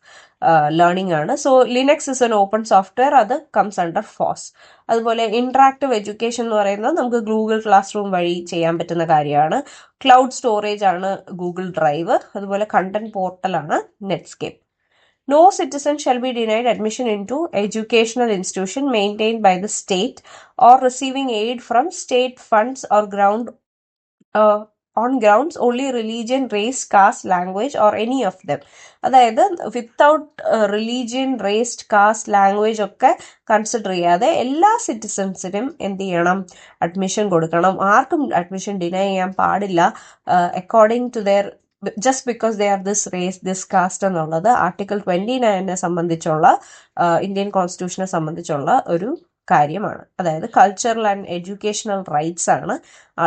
learning ആണ്. So Linux is an open software, അത് കംസ് അണ്ടർ ഫോസ്. അതുപോലെ ഇന്ററാക്റ്റീവ് എഡ്യൂക്കേഷൻ എന്ന് പറയുന്നത് നമുക്ക് ഗൂഗിൾ ക്ലാസ് റൂം വഴി ചെയ്യാൻ പറ്റുന്ന കാര്യമാണ്. ക്ലൗഡ് സ്റ്റോറേജ് ആണ് ഗൂഗിൾ ഡ്രൈവ്. അതുപോലെ കണ്ടന്റ് പോർട്ടലാണ് Netscape. No citizen shall be denied admission into educational institution maintained by the state or receiving aid from state funds or on grounds only religion, race, caste, language or any of them. അതായത് without religion, race, caste, language ഒക്കെ കൺസിഡർ ചെയ്യാതെ എല്ലാ സിറ്റിസൺസിനും എന്ത് ചെയ്യണം, അഡ്മിഷൻ കൊടുക്കണം. ആർക്കും അഡ്മിഷൻ ഡിനൈ ചെയ്യാൻ പാടില്ല according to their just because they are this race, this caste എന്നുള്ളത് ആർട്ടിക്കിൾ 29 സംബന്ധിച്ചുള്ള ഇന്ത്യൻ കോൺസ്റ്റിറ്റ്യൂഷനെ സംബന്ധിച്ചുള്ള ഒരു കാര്യമാണ്. അതായത് കൾച്ചറൽ ആൻഡ് എഡ്യൂക്കേഷണൽ റൈറ്റ്സ് ആണ്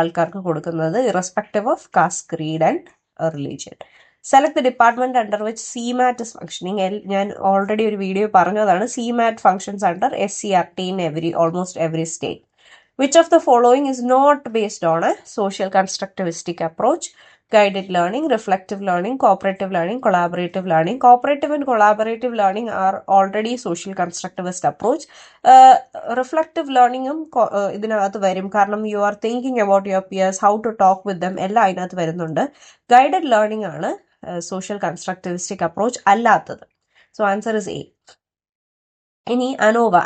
ആൾക്കാർക്ക് കൊടുക്കുന്നത്, irrespective of caste, creed and religion. Select the department under which CMAT is functioning. ഞാൻ ഓൾറെഡി ഒരു വീഡിയോ പറഞ്ഞതാണ്. CMAT functions under SCRT in almost every state. Which of the following is not based on a social constructivistic approach? Guided learning, reflective learning, cooperative learning, collaborative learning. Cooperative and collaborative learning are already social constructivist approach. Reflective learning ഇതിനകത്ത് വരും, കാരണം you are thinking about your peers, how to talk with them, എല്ലാം അതിനകത്ത് വരുന്നുണ്ട്. ഗൈഡഡ് ലേണിംഗ് ആണ് സോഷ്യൽ കൺസ്ട്രക്റ്റിവിസ്റ്റിക് അപ്രോച്ച് അല്ലാത്തത്. So answer is A. ഇനി അനോവ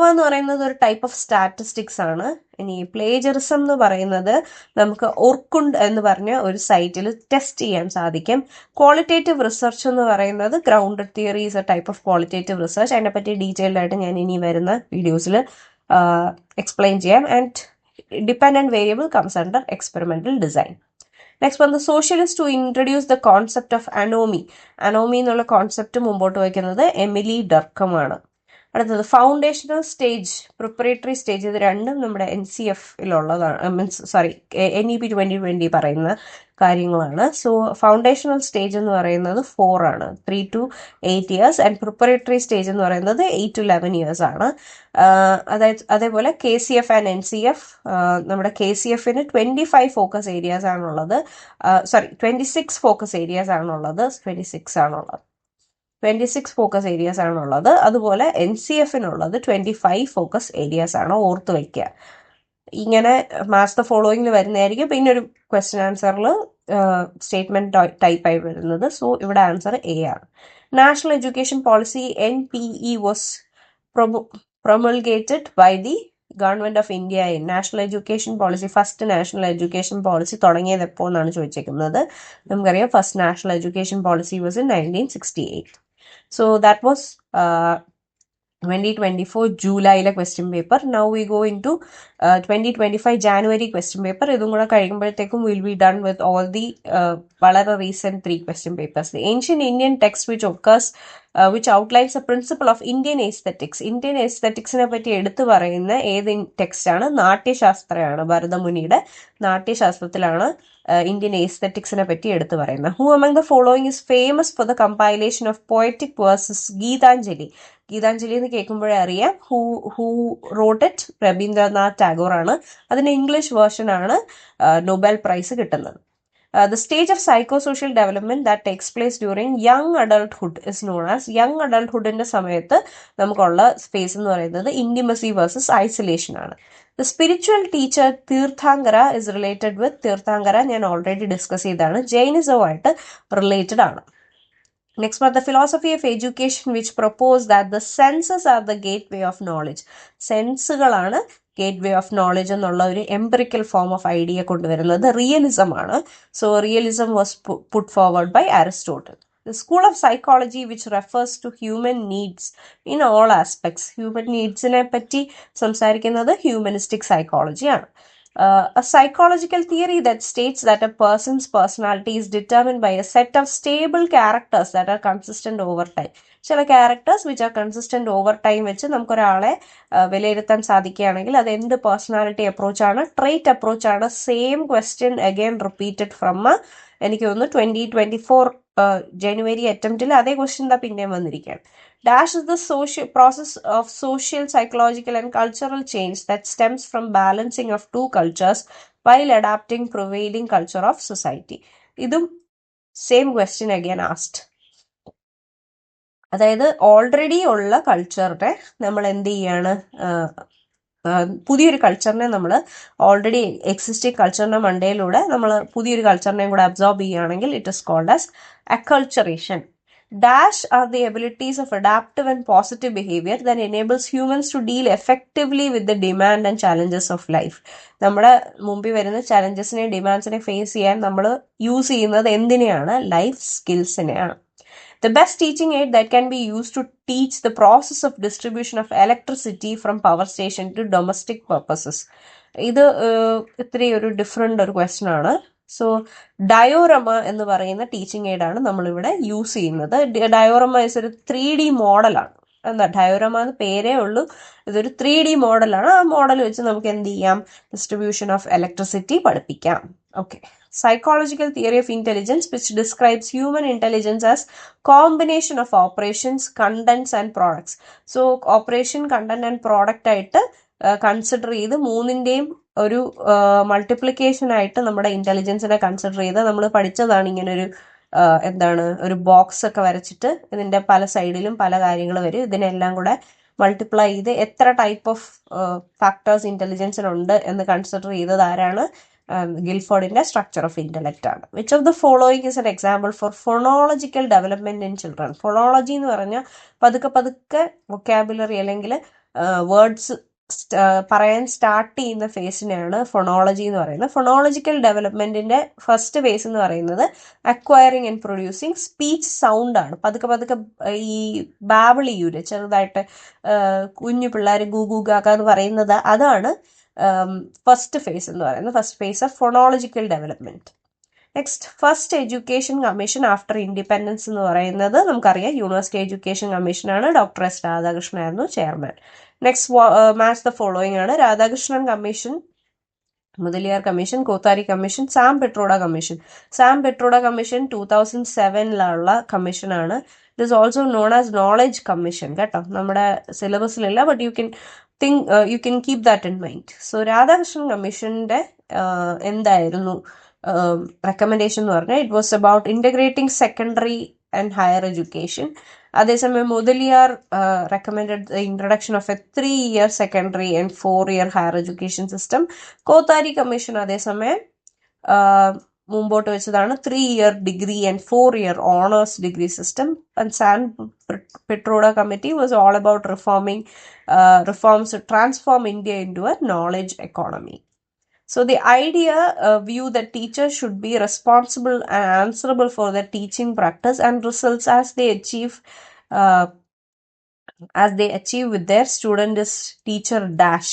എന്ന് പറയുന്നത് ഒരു ടൈപ്പ് ഓഫ് സ്റ്റാറ്റിസ്റ്റിക്സ് ആണ്. ഇനി പ്ലേജറിസം എന്ന് പറയുന്നത് നമുക്ക് ഓർക്കുണ്ട് എന്ന് പറഞ്ഞ ഒരു സൈറ്റിൽ ടെസ്റ്റ് ചെയ്യാൻ സാധിക്കും. ക്വാളിറ്റേറ്റീവ് റിസർച്ച് എന്ന് പറയുന്നത് grounded theory is a type of qualitative research. അതിനെപ്പറ്റി ഡീറ്റെയിൽഡ് ആയിട്ട് ഞാൻ ഇനി വരുന്ന വീഡിയോസിൽ എക്സ്പ്ലെയിൻ ചെയ്യാം. And dependent variable comes under experimental design. Next വന്ന് socialist to introduce the concept of anomie എന്നുള്ള കോൺസെപ്റ്റ് മുമ്പോട്ട് വയ്ക്കുന്നത് എമിലി ഡർക്കം ആണ്. അടുത്തത് ഫൗണ്ടേഷണൽ സ്റ്റേജ്, പ്രിപ്പറേറ്ററി സ്റ്റേജ്. ഇത് രണ്ടും നമ്മുടെ NCF-ലുള്ളതാണ്, NEP 2020 പറയുന്ന കാര്യങ്ങളാണ്. സോ ഫൗണ്ടേഷണൽ സ്റ്റേജ് എന്ന് പറയുന്നത് 4 ആണ്, 3 to 8 years. And preparatory stage എന്ന് പറയുന്നത് 8 to 11 years ആണ്. അതേപോലെ KCF ആൻഡ് NCF, നമ്മുടെ KCF-ന് 25 ഫോക്കസ് ഏരിയാസ് ആണുള്ളത്, 26 ഫോക്കസ് ഏരിയാസ് ആണുള്ളത്, 26 ഫോക്കസ് ഏരിയാസ് ആണുള്ളത്. അതുപോലെ NCF-നുള്ളത് 25 ഫോക്കസ് ഏരിയാസ് ആണ്, ഓർത്ത് വയ്ക്കുക. ഇങ്ങനെ മാച്ച് ദ ഫോളോയിങ്ങിൽ വരുന്നതായിരിക്കും. പിന്നെ ഒരു ക്വസ്റ്റ്യൻ ആൻസറിൽ സ്റ്റേറ്റ്മെന്റ് ടൈപ്പായി വരുന്നത്. സോ ഇവിടെ ആൻസർ A ആണ്. National education policy NPE was promulgated by the government of India in. National education policy, first national education policy തുടങ്ങിയത് എപ്പോൾ എന്നാണ് ചോദിച്ചേക്കുന്നത്. നമുക്കറിയാം first national education policy was in 1968. So that was 2024 ജൂലൈയിലെ question paper. Now we go into 2025 January question paper. ഇതും കൂടെ കഴിയുമ്പോഴത്തേക്കും will be done with all the വളരെ recent 3 question papers. The ancient Indian text which occurs which outlines the principle of Indian aesthetics. Indian എസ്തെറ്റിക്സിനെ പറ്റി എടുത്തു പറയുന്ന ഏത് ടെക്സ്റ്റാണ്? നാട്യശാസ്ത്രമാണ്. ഭരതമുനിയുടെ നാട്യശാസ്ത്രത്തിലാണ് ഇന്ത്യൻ എസ്തെറ്റിക്സിനെ പറ്റി എടുത്തു പറയുന്നത്. Who among the following is famous for the compilation of poetic verses? Gitanjali എന്ന് കേൾക്കുമ്പോഴേ അറിയാം who wrote it. Rabindranath Tagore ആണ്. അതിന് ഇംഗ്ലീഷ് വേർഷൻ ആണ് നൊബേൽ പ്രൈസ് കിട്ടുന്നത്. The stage of psychosocial development that takes place during young adulthood is known as. Young അഡൾട്ട്ഹുഡിന്റെ സമയത്ത് നമുക്കുള്ള സ്പേസ് എന്ന് പറയുന്നത് ഇന്റിമസി വേഴ്സസ് ഐസൊലേഷൻ ആണ്. The spiritual teacher Tirthankara is related with. Tirthankara ഞാൻ ഓൾറെഡി ഡിസ്കസ് ചെയ്താണ്, ജൈനിസവുമായിട്ട് റിലേറ്റഡ് ആണ്. Next one, the philosophy of education which propose that the senses are the gateway of knowledge. സെൻസുകളാണ് ഗേറ്റ് വേ ഓഫ് നോളജ് എന്നുള്ള ഒരു എംപിറിക്കൽ ഫോം ഓഫ് ഐഡിയ കൊണ്ടുവരുന്നത് റിയലിസം ആണ്. So realism was put forward by Aristotle. The school of psychology which refers to human needs in all aspects. Human നീഡ്സിനെ പറ്റി സംസാരിക്കുന്നത് ഹ്യൂമനിസ്റ്റിക് സൈക്കോളജി ആണ്. A psychological theory that states that a person's personality is determined by a set of stable characters that are consistent over time. ചില characters which are consistent over time വെച്ച് നമുക്കൊരാളെ വിലയിരുത്താൻ സാധിക്കുകയാണെങ്കിൽ അത് എന്ത് പേഴ്സണാലിറ്റി അപ്രോച്ചാണ്? ട്രേറ്റ് അപ്രോച്ചാണ്. Same question again repeated from എനിക്ക് തോന്നുന്നു 2024 ജനുവരി അറ്റംപ്റ്റിൽ അതേ ക്വസ്റ്റ്യൻ എന്താ പിന്നെയും വന്നിരിക്കുകയാണ്. Dash is the process of social, psychological and cultural change that stems from balancing of two cultures while adapting prevailing culture of society. ഇതും സെയിം ക്വസ്റ്റ്യൻ അഗെയിൻ ആസ്ഡ്. അതായത് ഓൾറെഡി ഉള്ള കൾച്ചറിനെ നമ്മൾ എന്ത് ചെയ്യാണ്, പുതിയൊരു കൾച്ചറിനെ നമ്മൾ ഓൾറെഡി എക്സിസ്റ്റിംഗ് കൾച്ചറിന്റെ മണ്ടയിലൂടെ നമ്മൾ പുതിയൊരു കൾച്ചറിനെയും കൂടെ അബ്സോർബ് ചെയ്യുകയാണെങ്കിൽ it is called as acculturation. Dash are the abilities of adaptive and positive behavior that enables humans to deal effectively with the demand and challenges of life. നമ്മുടെ മുമ്പിൽ വരുന്ന ചാലഞ്ചസിനെ ഡിമാൻഡ്സിനെ ഫേസ് ചെയ്യാൻ നമ്മൾ യൂസ് ചെയ്യുന്നത് എന്തിനെയാണ്? Life സ്കിൽസിനെയാണ്. The best teaching aid that can be used to teach the process of distribution of electricity from power station to domestic purposes. ഇത് ഇത്രയും ഒരു ഡിഫറെന്റ് ഒരു ക്വസ്റ്റ്യൻ ആണ്. സോ ഡയോറമ എന്ന് പറയുന്ന ടീച്ചിങ് എയ്ഡാണ് നമ്മളിവിടെ യൂസ് ചെയ്യുന്നത്. ഡയോറമ ഇസ് ഒരു 3D മോഡലാണ്. എന്താ ഡയോറമ എന്ന് പേരേ ഉള്ളൂ, ഇതൊരു 3D മോഡലാണ്. ആ മോഡൽ വെച്ച് നമുക്ക് എന്ത് ചെയ്യാം, ഡിസ്ട്രിബ്യൂഷൻ ഓഫ് ഇലക്ട്രിസിറ്റി പഠിപ്പിക്കാം. Okay. Psychological theory of intelligence, which describes human intelligence as combination of operations, contents and products. So operation, content and product ആയിട്ട് കൺസിഡർ ചെയ്ത് മൂന്നിൻ്റെയും ഒരു മൾട്ടിപ്ലിക്കേഷൻ ആയിട്ട് നമ്മുടെ ഇന്റലിജൻസിനെ കൺസിഡർ ചെയ്ത് നമ്മൾ പഠിച്ചതാണ് ഇങ്ങനെ ഒരു എന്താണ് ഒരു ബോക്സ് ഒക്കെ വരച്ചിട്ട് ഇതിന്റെ പല സൈഡിലും പല കാര്യങ്ങൾ വരും. ഇതിനെല്ലാം കൂടെ മൾട്ടിപ്ലൈ ചെയ്ത് എത്ര ടൈപ്പ് ഓഫ് ഫാക്ടേഴ്സ് ഇന്റലിജൻസിനുണ്ട് എന്ന് കൺസിഡർ ചെയ്തത് ആരാണ്? ഗിൽഫോർഡിന്റെ സ്ട്രക്ചർ ഓഫ് ഇന്റലക്റ്റ് ആണ്. Which of the following is an example for phonological development in children? Phonology എന്ന് പറഞ്ഞാൽ പതുക്കെ പതുക്കെ വൊക്കാബുലറി അല്ലെങ്കിൽ വേർഡ്സ് പറയാൻ സ്റ്റാർട്ട് ചെയ്യുന്ന ഫേസിനെയാണ് ഫൊണോളജി എന്ന് പറയുന്നത്. ഫൊണോളജിക്കൽ ഡെവലപ്മെന്റിന്റെ ഫസ്റ്റ് ഫേസ് എന്ന് പറയുന്നത് acquiring and producing speech sound ആണ്. പതുക്കെ പതുക്കെ ഈ ബാബിൾ ചെയ്യൂര് ചെറുതായിട്ട് കുഞ്ഞു പിള്ളേർ ഗൂഗു ഗാഗ എന്ന് പറയുന്നത്, അതാണ് ഫസ്റ്റ് ഫേസ് എന്ന് പറയുന്നത്, first phase of phonological development. Next, first education commission after independence എന്ന് പറയുന്നത് നമുക്കറിയാം യൂണിവേഴ്സിറ്റി എഡ്യൂക്കേഷൻ കമ്മീഷനാണ്. ഡോക്ടർ എസ് രാധാകൃഷ്ണൻ ആയിരുന്നു chairman. Next, match the following ആണ്. Radhakrishnan commission, Mudaliar commission, Kothari commission, Sam Pitroda commission. Sam Pitroda commission 2007 കമ്മീഷനാണ്. It is also known as knowledge commission. കേട്ടോ, നമ്മുടെ സിലബസിലില്ല, but you can keep that in mind. So Radhakrishnan കമ്മീഷന്റെ എന്തായിരുന്നു റെക്കമെൻഡേഷൻ എന്ന് പറഞ്ഞാൽ it was about integrating secondary and higher education. അതേസമയം Mudaliar recommended the introduction of a 3-year secondary and 4-year higher education system. Kothari commission അതേസമയം മുമ്പോട്ട് വെച്ചതാണ് 3-year degree and 4-year honors degree system. And San Petroda committee was all about reforms to transform India into a knowledge economy. So the idea view that teachers should be responsible and answerable for their teaching practice and results as they achieve with their student is teacher dash.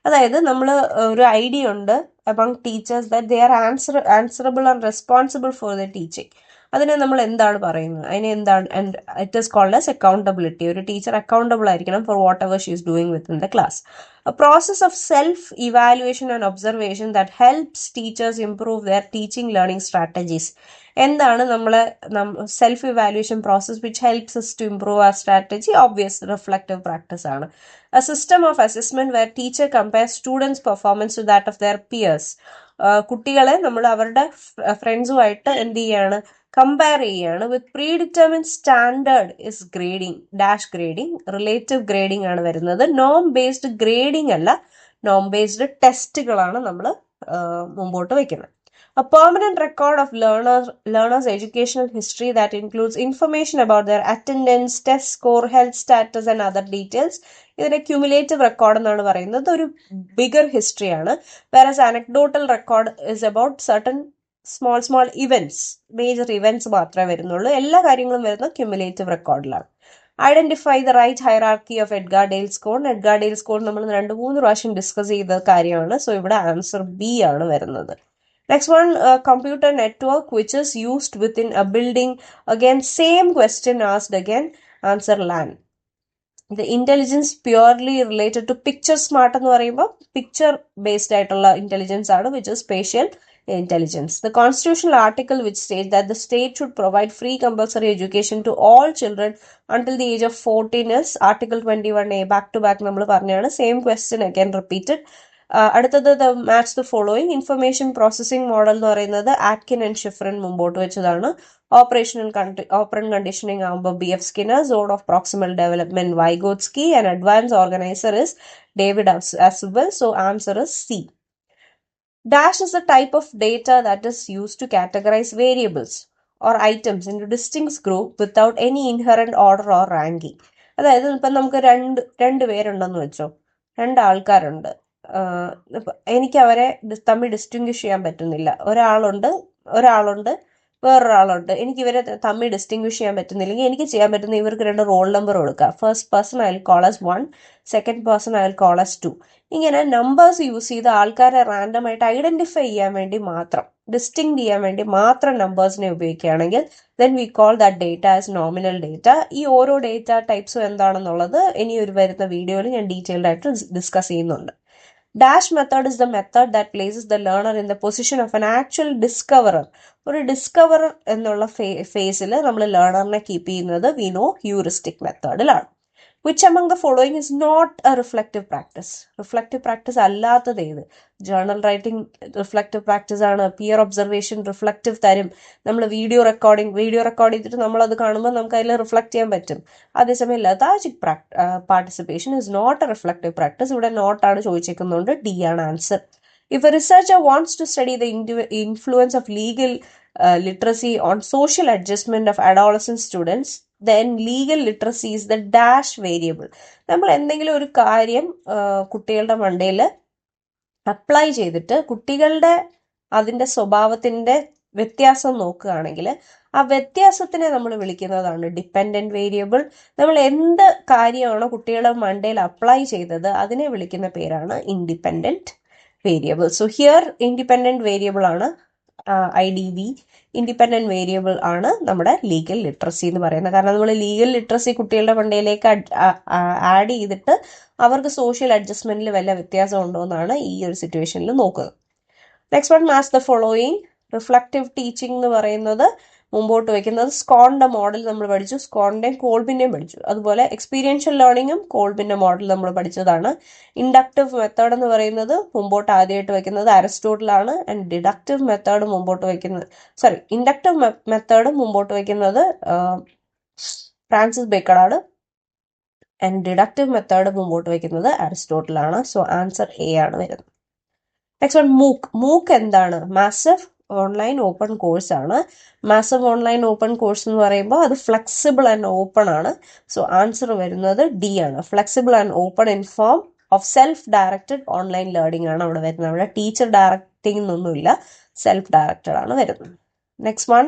അതായത് നമ്മൾ ഒരു ഐഡിയ ഉണ്ട് among teachers that they are answerable and responsible for their teaching. അതിനെ നമ്മൾ എന്താണ് പറയുന്നത്? അതിനെ എന്താണ്? And it is called as accountability. ഒരു ടീച്ചർ അക്കൗണ്ടബിൾ ആയിരിക്കണം for whatever she is doing within the class. A process of self-evaluation and observation that helps teachers improve their teaching learning strategies. എന്താണ് നമ്മളെ self evaluation process which helps us to improve our strategy? Obvious reflective practice ആണ്. A system of assessment where teacher compares students' performance to that of their peers. കുട്ടികളെ നമ്മൾ അവരുടെ ഫ്രണ്ട്സുമായിട്ട് എന്ത് ചെയ്യാണ്? കമ്പയർ ചെയ്യാണ്. With predetermined standard is grading, dash grading, relative grading ആണ് വരുന്നത്. നോം ബേസ്ഡ് ഗ്രേഡിംഗ് അല്ല, നോം ബേസ്ഡ് ടെസ്റ്റുകളാണ് നമ്മൾ മുമ്പോട്ട് വയ്ക്കുന്നത്. A permanent record of learners' educational history that includes information about their attendance, test score, health status and other details. ഇതിനെ ക്യുമുലേറ്റീവ് റെക്കോർഡ് എന്നാണ് പറയുന്നത്. ഒരു ബിഗർ ഹിസ്റ്ററിയാണ്. Whereas anecdotal record is about certain small events, major events മാത്രമേ വരുന്നുള്ളൂ. എല്ലാ കാര്യങ്ങളും വരുന്നത് ക്യുമുലേറ്റീവ് റെക്കോർഡിലാണ്. Identify the right hierarchy of Edgar Dale's cone. Edgar Dale's cone നമ്മൾ 2-3 പ്രാവശ്യം ഡിസ്കസ് ചെയ്ത കാര്യമാണ്. സോ ഇവിടെ ആൻസർ ബി ആണ് വരുന്നത്. Next one, computer network which is used within a building. Again, same question asked again. Answer LAN. The intelligence purely related to picture smart എന്ന് പറയുമ്പോൾ picture based ആയിട്ടുള്ള intelligence ആണ്, which is spatial intelligence. The constitutional article which states that the state should provide free compulsory education to all children until the age of 14 is Article 21A. Back to back നമ്മൾ പറഞ്ഞാണ്. Same question again repeated. അടുത്തത് match the following. Information processing model എന്ന് പറയുന്നത് ആറ്റ്കിൻ ആൻഡ് ഷിഫ്രിൻ മുമ്പോട്ട് വെച്ചതാണ്. ഓപ്പറന്റ് കണ്ടീഷനിങ് ആകുമ്പോൾ BF Skinner. Zone of proximal development Vygotsky. And advance organiser is David Ausubel. So answer is C. Dash is a type of data that is used to categorise variables or items into distinct group without any inherent order or ranking. അതായത് ഇപ്പം നമുക്ക് രണ്ട് പേരുണ്ടെന്ന് വെച്ചോ, 2 ആൾക്കാരുണ്ട്. എനിക്ക് അവരെ തമ്മിൽ ഡിസ്റ്റിങ്വിഷ് ചെയ്യാൻ പറ്റുന്നില്ല. ഒരാളുണ്ട് വേറൊരാളുണ്ട്. എനിക്ക് ഇവരെ തമ്മിൽ ഡിസ്റ്റിങ്വിഷ് ചെയ്യാൻ പറ്റുന്നില്ലെങ്കിൽ എനിക്ക് ചെയ്യാൻ പറ്റുന്ന ഇവർക്ക് 2 റോൾ നമ്പർ കൊടുക്കുക. First person I will call as 1, second person I will call as 2. ഇങ്ങനെ നമ്പേഴ്സ് യൂസ് ചെയ്ത് ആൾക്കാരെ റാൻഡം ആയിട്ട് ഐഡന്റിഫൈ ചെയ്യാൻ വേണ്ടി മാത്രം. ഡിസ്റ്റിങ് ചെയ്യാൻ വേണ്ടി മാത്രം നമ്പേഴ്സിനെ ഉപയോഗിക്കുകയാണെങ്കിൽ then we call that data as nominal data. ഈ ഓരോ ഡേറ്റ ടൈപ്സും എന്താണെന്നുള്ളത് ഇനി ഒരു വരുന്ന വീഡിയോയിൽ ഞാൻ ഡീറ്റെയിൽഡ് ആയിട്ട് ഡിസ്കസ് ചെയ്യുന്നുണ്ട്. Dash method is the method that places the learner in the position of an actual discoverer. ഒരു ഡിസ്കവറർ എന്നുള്ള ഫേസിൽ നമ്മൾ ലേണറിനെ കീപ്പ് ചെയ്യുന്നത് വി നോ ഹ്യൂറിസ്റ്റിക് മെത്തേഡിലാണ്. Which among the following is not a reflective practice? Reflective practice അല്ലാത്തത് ഏത്? ജേർണൽ റൈറ്റിംഗ് റിഫ്ലക്റ്റീവ് പ്രാക്ടീസ് ആണ്. പിയർ ഒബ്സർവേഷൻ റിഫ്ലക്റ്റീവ് തരും. നമ്മൾ വീഡിയോ റെക്കോർഡ് ചെയ്തിട്ട് നമ്മളത് കാണുമ്പോൾ നമുക്ക് അതിൽ റിഫ്ലക്ട് ചെയ്യാൻ പറ്റും. അതേസമയം lethargic participation is not a reflective practice. ഇവിടെ നോട്ടാണ് ചോദിച്ചേക്കുന്നുണ്ട്. ഡി ആണ് answer. If a researcher wants to study the influence of legal literacy on social adjustment of adolescent students, then legal literacy is the dash variable. നമ്മൾ എന്തെങ്കിലും ഒരു കാര്യം കുട്ടികളുടെ മണ്ടയിൽ അപ്ലൈ ചെയ്തിട്ട് കുട്ടികളുടെ അതിൻ്റെ സ്വഭാവത്തിൻ്റെ വ്യത്യാസം നോക്കുകയാണെങ്കിൽ ആ വ്യത്യാസത്തിനെ നമ്മൾ വിളിക്കുന്നതാണ് ഡിപ്പെൻഡൻറ്റ് വേരിയബിൾ. നമ്മൾ എന്ത് കാര്യമാണോ കുട്ടികളുടെ മണ്ടയിൽ അപ്ലൈ ചെയ്തത് അതിനെ വിളിക്കുന്ന പേരാണ് independent variable. So here independent variable ആണ് IDV. ഇൻഡിപെൻഡൻറ്റ് വേരിയബിൾ ആണ് നമ്മുടെ ലീഗൽ ലിറ്ററസി എന്ന് പറയുന്നത്. കാരണം നമ്മൾ ലീഗൽ ലിറ്ററസി കുട്ടികളുടെ മണ്ടയിലേക്ക് ആഡ് ചെയ്തിട്ട് അവർക്ക് സോഷ്യൽ അഡ്ജസ്റ്റ്മെന്റിൽ വല്ല വ്യത്യാസം ഉണ്ടോ എന്നാണ് ഈ ഒരു സിറ്റുവേഷനിൽ നോക്കുന്നത്. Next one, match the following. Reflective teaching എന്ന് പറയുന്നത് മുമ്പോട്ട് വയ്ക്കുന്നത് സ്കോണിന്റെ മോഡൽ നമ്മൾ പഠിച്ചു, സ്കോണിന്റെയും കോൾബിന്റെയും പഠിച്ചു. അതുപോലെ എക്സ്പീരിയൻഷ്യൽ ലേണിംഗും കോൾബിന്റെ മോഡൽ നമ്മൾ പഠിച്ചതാണ്. ഇൻഡക്റ്റീവ് മെത്തേഡ് എന്ന് പറയുന്നത് മുമ്പോട്ട് ആദ്യമായിട്ട് വയ്ക്കുന്നത് അരിസ്റ്റോട്ടിലാണ്. And deductive method inductive method മുമ്പോട്ട് വയ്ക്കുന്നത് ഫ്രാൻസിസ് ബേക്കണാണ്. ആൻഡ് ഡിഡക്റ്റീവ് മെത്തേഡ് മുമ്പോട്ട് വയ്ക്കുന്നത് അരിസ്റ്റോട്ടിലാണ്. സോ ആൻസർ എ ആണ് വരുന്നത്. നെക്സ്റ്റ് വൺ, മൂക്ക് എന്താണ്? മാസീവ് ഓൺലൈൻ ഓപ്പൺ കോഴ്സ് ആണ്. മാസീവ് ഓൺലൈൻ ഓപ്പൺ കോഴ്സ് എന്ന് പറയുമ്പോൾ അത് ഫ്ലെക്സിബിൾ ആൻഡ് ഓപ്പൺ ആണ്. സോ ആൻസർ വരുന്നത് ഡി ആണ്. Flexible and open in form of self directed online learning ആണ് അവിടെ വരുന്നത്. അവിടെ ടീച്ചർ ഡയറക്റ്റിംഗ് എന്നൊന്നുമില്ല, സെൽഫ് ഡയറക്റ്റഡ് ആണ് വരുന്നത്. Next one,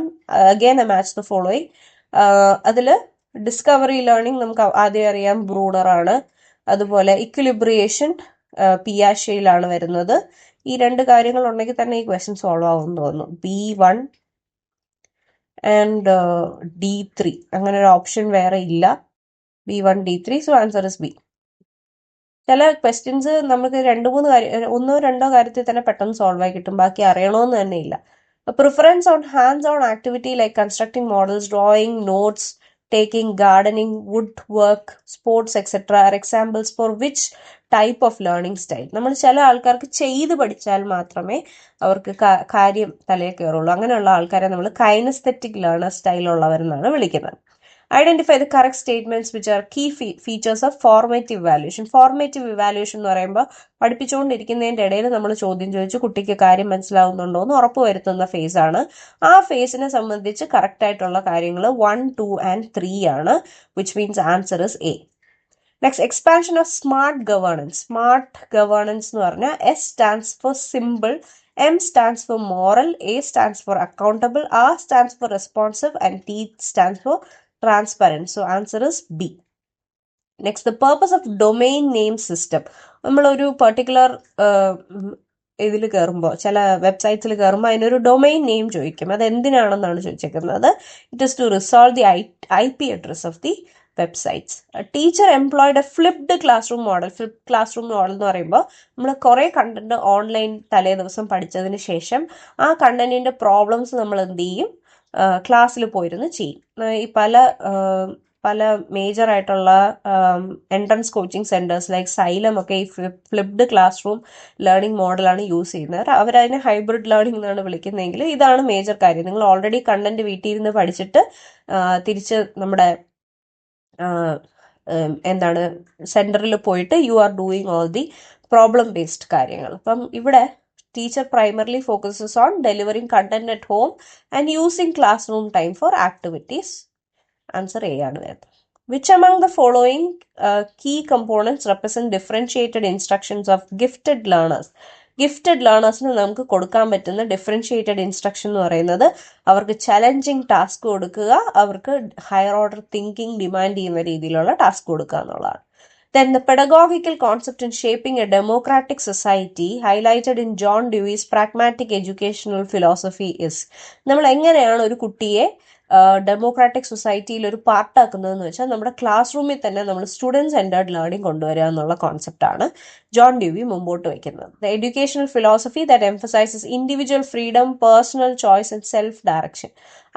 again A match the following. അതിൽ ഡിസ്കവറി ലേണിംഗ് നമുക്ക് ആദ്യം അറിയാം, ബ്രൂണർ ആണ്. അതുപോലെ ഇക്വിലിബ്രിയേഷൻ പിയാഷയിലാണ് വരുന്നത്. ഈ രണ്ട് കാര്യങ്ങൾ ഉണ്ടെങ്കിൽ തന്നെ ഈ ക്വസ്റ്റ്യൻ സോൾവ് ആവുമെന്ന് തോന്നുന്നു. B1 ആൻഡ് D3, അങ്ങനെ ഒരു ഓപ്ഷൻ വേറെ ഇല്ല. B1 D3. So answer is B. ചില ക്വസ്റ്റ്യൻസ് നമുക്ക് ഒന്നോ രണ്ടോ കാര്യത്തിൽ തന്നെ പെട്ടെന്ന് സോൾവ് ആയി കിട്ടും, ബാക്കി അറിയണമെന്ന് തന്നെ ഇല്ല. Preference on hands on activity like constructing models, drawing, notes taking, gardening, woodwork, sports, etc. are examples for which type of learning style. നമ്മൾ ചില ആൾക്കാർക്ക് ചെയ്ത് പഠിച്ചാൽ മാത്രമേ അവർക്ക് കാര്യം തലയിൽ കയറുള്ളൂ. അങ്ങനെയുള്ള ആൾക്കാരെ നമ്മൾ കൈനസ്തെറ്റിക് ലേണർ സ്റ്റൈൽ ഉള്ളവരെന്നാണ് വിളിക്കുന്നത്. Identify the correct statements which are key features of formative evaluation. Formative evaluation എന്ന് പറയുമ്പോൾ പഠിപ്പിച്ചുകൊണ്ടിരിക്കുന്നതിൻ്റെ ഇടയിൽ നമ്മൾ ചോദ്യം ചോദിച്ച് കുട്ടിക്ക് കാര്യം മനസ്സിലാവുന്നുണ്ടോ എന്ന് ഉറപ്പുവരുത്തുന്ന ഫേസ് ആണ്. ആ ഫേസിനെ സംബന്ധിച്ച് കറക്റ്റ് ആയിട്ടുള്ള കാര്യങ്ങൾ 1, 2 and 3 ആണ്, which means answer is A. Next, expansion of smart governance. Smart governance എന്ന് പറഞ്ഞാൽ S stands for simple, M stands for moral, A stands for accountable, R stands for responsive and T stands for transparent. So answer is B. Next, the purpose of domain name system. നമ്മളൊരു പർട്ടിക്കുലർ ഇതിൽ കയറുമ്പോൾ, ചില വെബ്സൈറ്റ്സിൽ കയറുമ്പോൾ അതിനൊരു ഡൊമൈൻ നെയിം ചോദിക്കും. അത് എന്തിനാണെന്നാണ് ചോദിച്ചേക്കുന്നത്. It is to resolve the IP address of the websites. Teacher employed a flipped classroom model. Flipped classroom model എന്ന് പറയുമ്പോൾ നമ്മൾ കുറേ കണ്ടന്റ് ഓൺലൈൻ തലേ ദിവസം പഠിച്ചതിന് ശേഷം ആ കണ്ടന്റിന്റെ പ്രോബ്ലംസ് നമ്മൾ എന്ത് ചെയ്യും, ക്ലാസ്സിൽ പോയിരുന്ന് ചെയ്യും. ഈ പല മേജർ ആയിട്ടുള്ള entrance coaching centres like xylem ഒക്കെ ഈ ഫ്ലിപ്ഡ് ക്ലാസ് റൂം ലേണിംഗ് മോഡലാണ് യൂസ് ചെയ്യുന്നത്. അവരതിനെ ഹൈബ്രിഡ് ലേണിംഗ് എന്നാണ് വിളിക്കുന്നതെങ്കിൽ ഇതാണ് മേജർ കാര്യം. നിങ്ങൾ ഓൾറെഡി കണ്ടന്റ് വീട്ടിൽ ഇരുന്ന് പഠിച്ചിട്ട് തിരിച്ച് നമ്മുടെ സെന്ററിൽ പോയിട്ട് you are doing all the problem based കാര്യങ്ങൾ. അപ്പം ഇവിടെ teacher primarily focuses on delivering content at home and using class room time for activities. Answer A ആണ് വരുന്നത്. Which among the following key components represent differentiated instructions of gifted learners? Gifted ലേണേഴ്സിന് നമുക്ക് കൊടുക്കാൻ പറ്റുന്ന ഡിഫറൻഷിയേറ്റഡ് ഇൻസ്ട്രക്ഷൻ എന്ന് പറയുന്നത് അവർക്ക് ചലഞ്ചിങ് ടാസ്ക് കൊടുക്കുക, അവർക്ക് ഹയർ ഓർഡർ തിങ്കിങ് ഡിമാൻഡ് ചെയ്യുന്ന രീതിയിലുള്ള ടാസ്ക് കൊടുക്കുക എന്നുള്ളതാണ്. Then the pedagogical concept in shaping a democratic society highlighted in John Dewey's pragmatic educational philosophy is, നമ്മൾ എങ്ങനെയാണ് ഒരു കുട്ടിയെ ഡെമോക്രാറ്റിക് സൊസൈറ്റിയിൽ ഒരു പാർട്ടാക്കുന്നതെന്ന് വെച്ചാൽ നമ്മുടെ ക്ലാസ് റൂമിൽ തന്നെ നമ്മൾ സ്റ്റുഡൻറ് സെൻറ്റേർഡ് ലേണിംഗ് കൊണ്ടുവരിക എന്നുള്ള കോൺസെപ്റ്റാണ് ജോൺ ഡ്യൂവി മുമ്പോട്ട് വയ്ക്കുന്നത്. The educational philosophy that emphasises individual freedom, personal choice and self direction.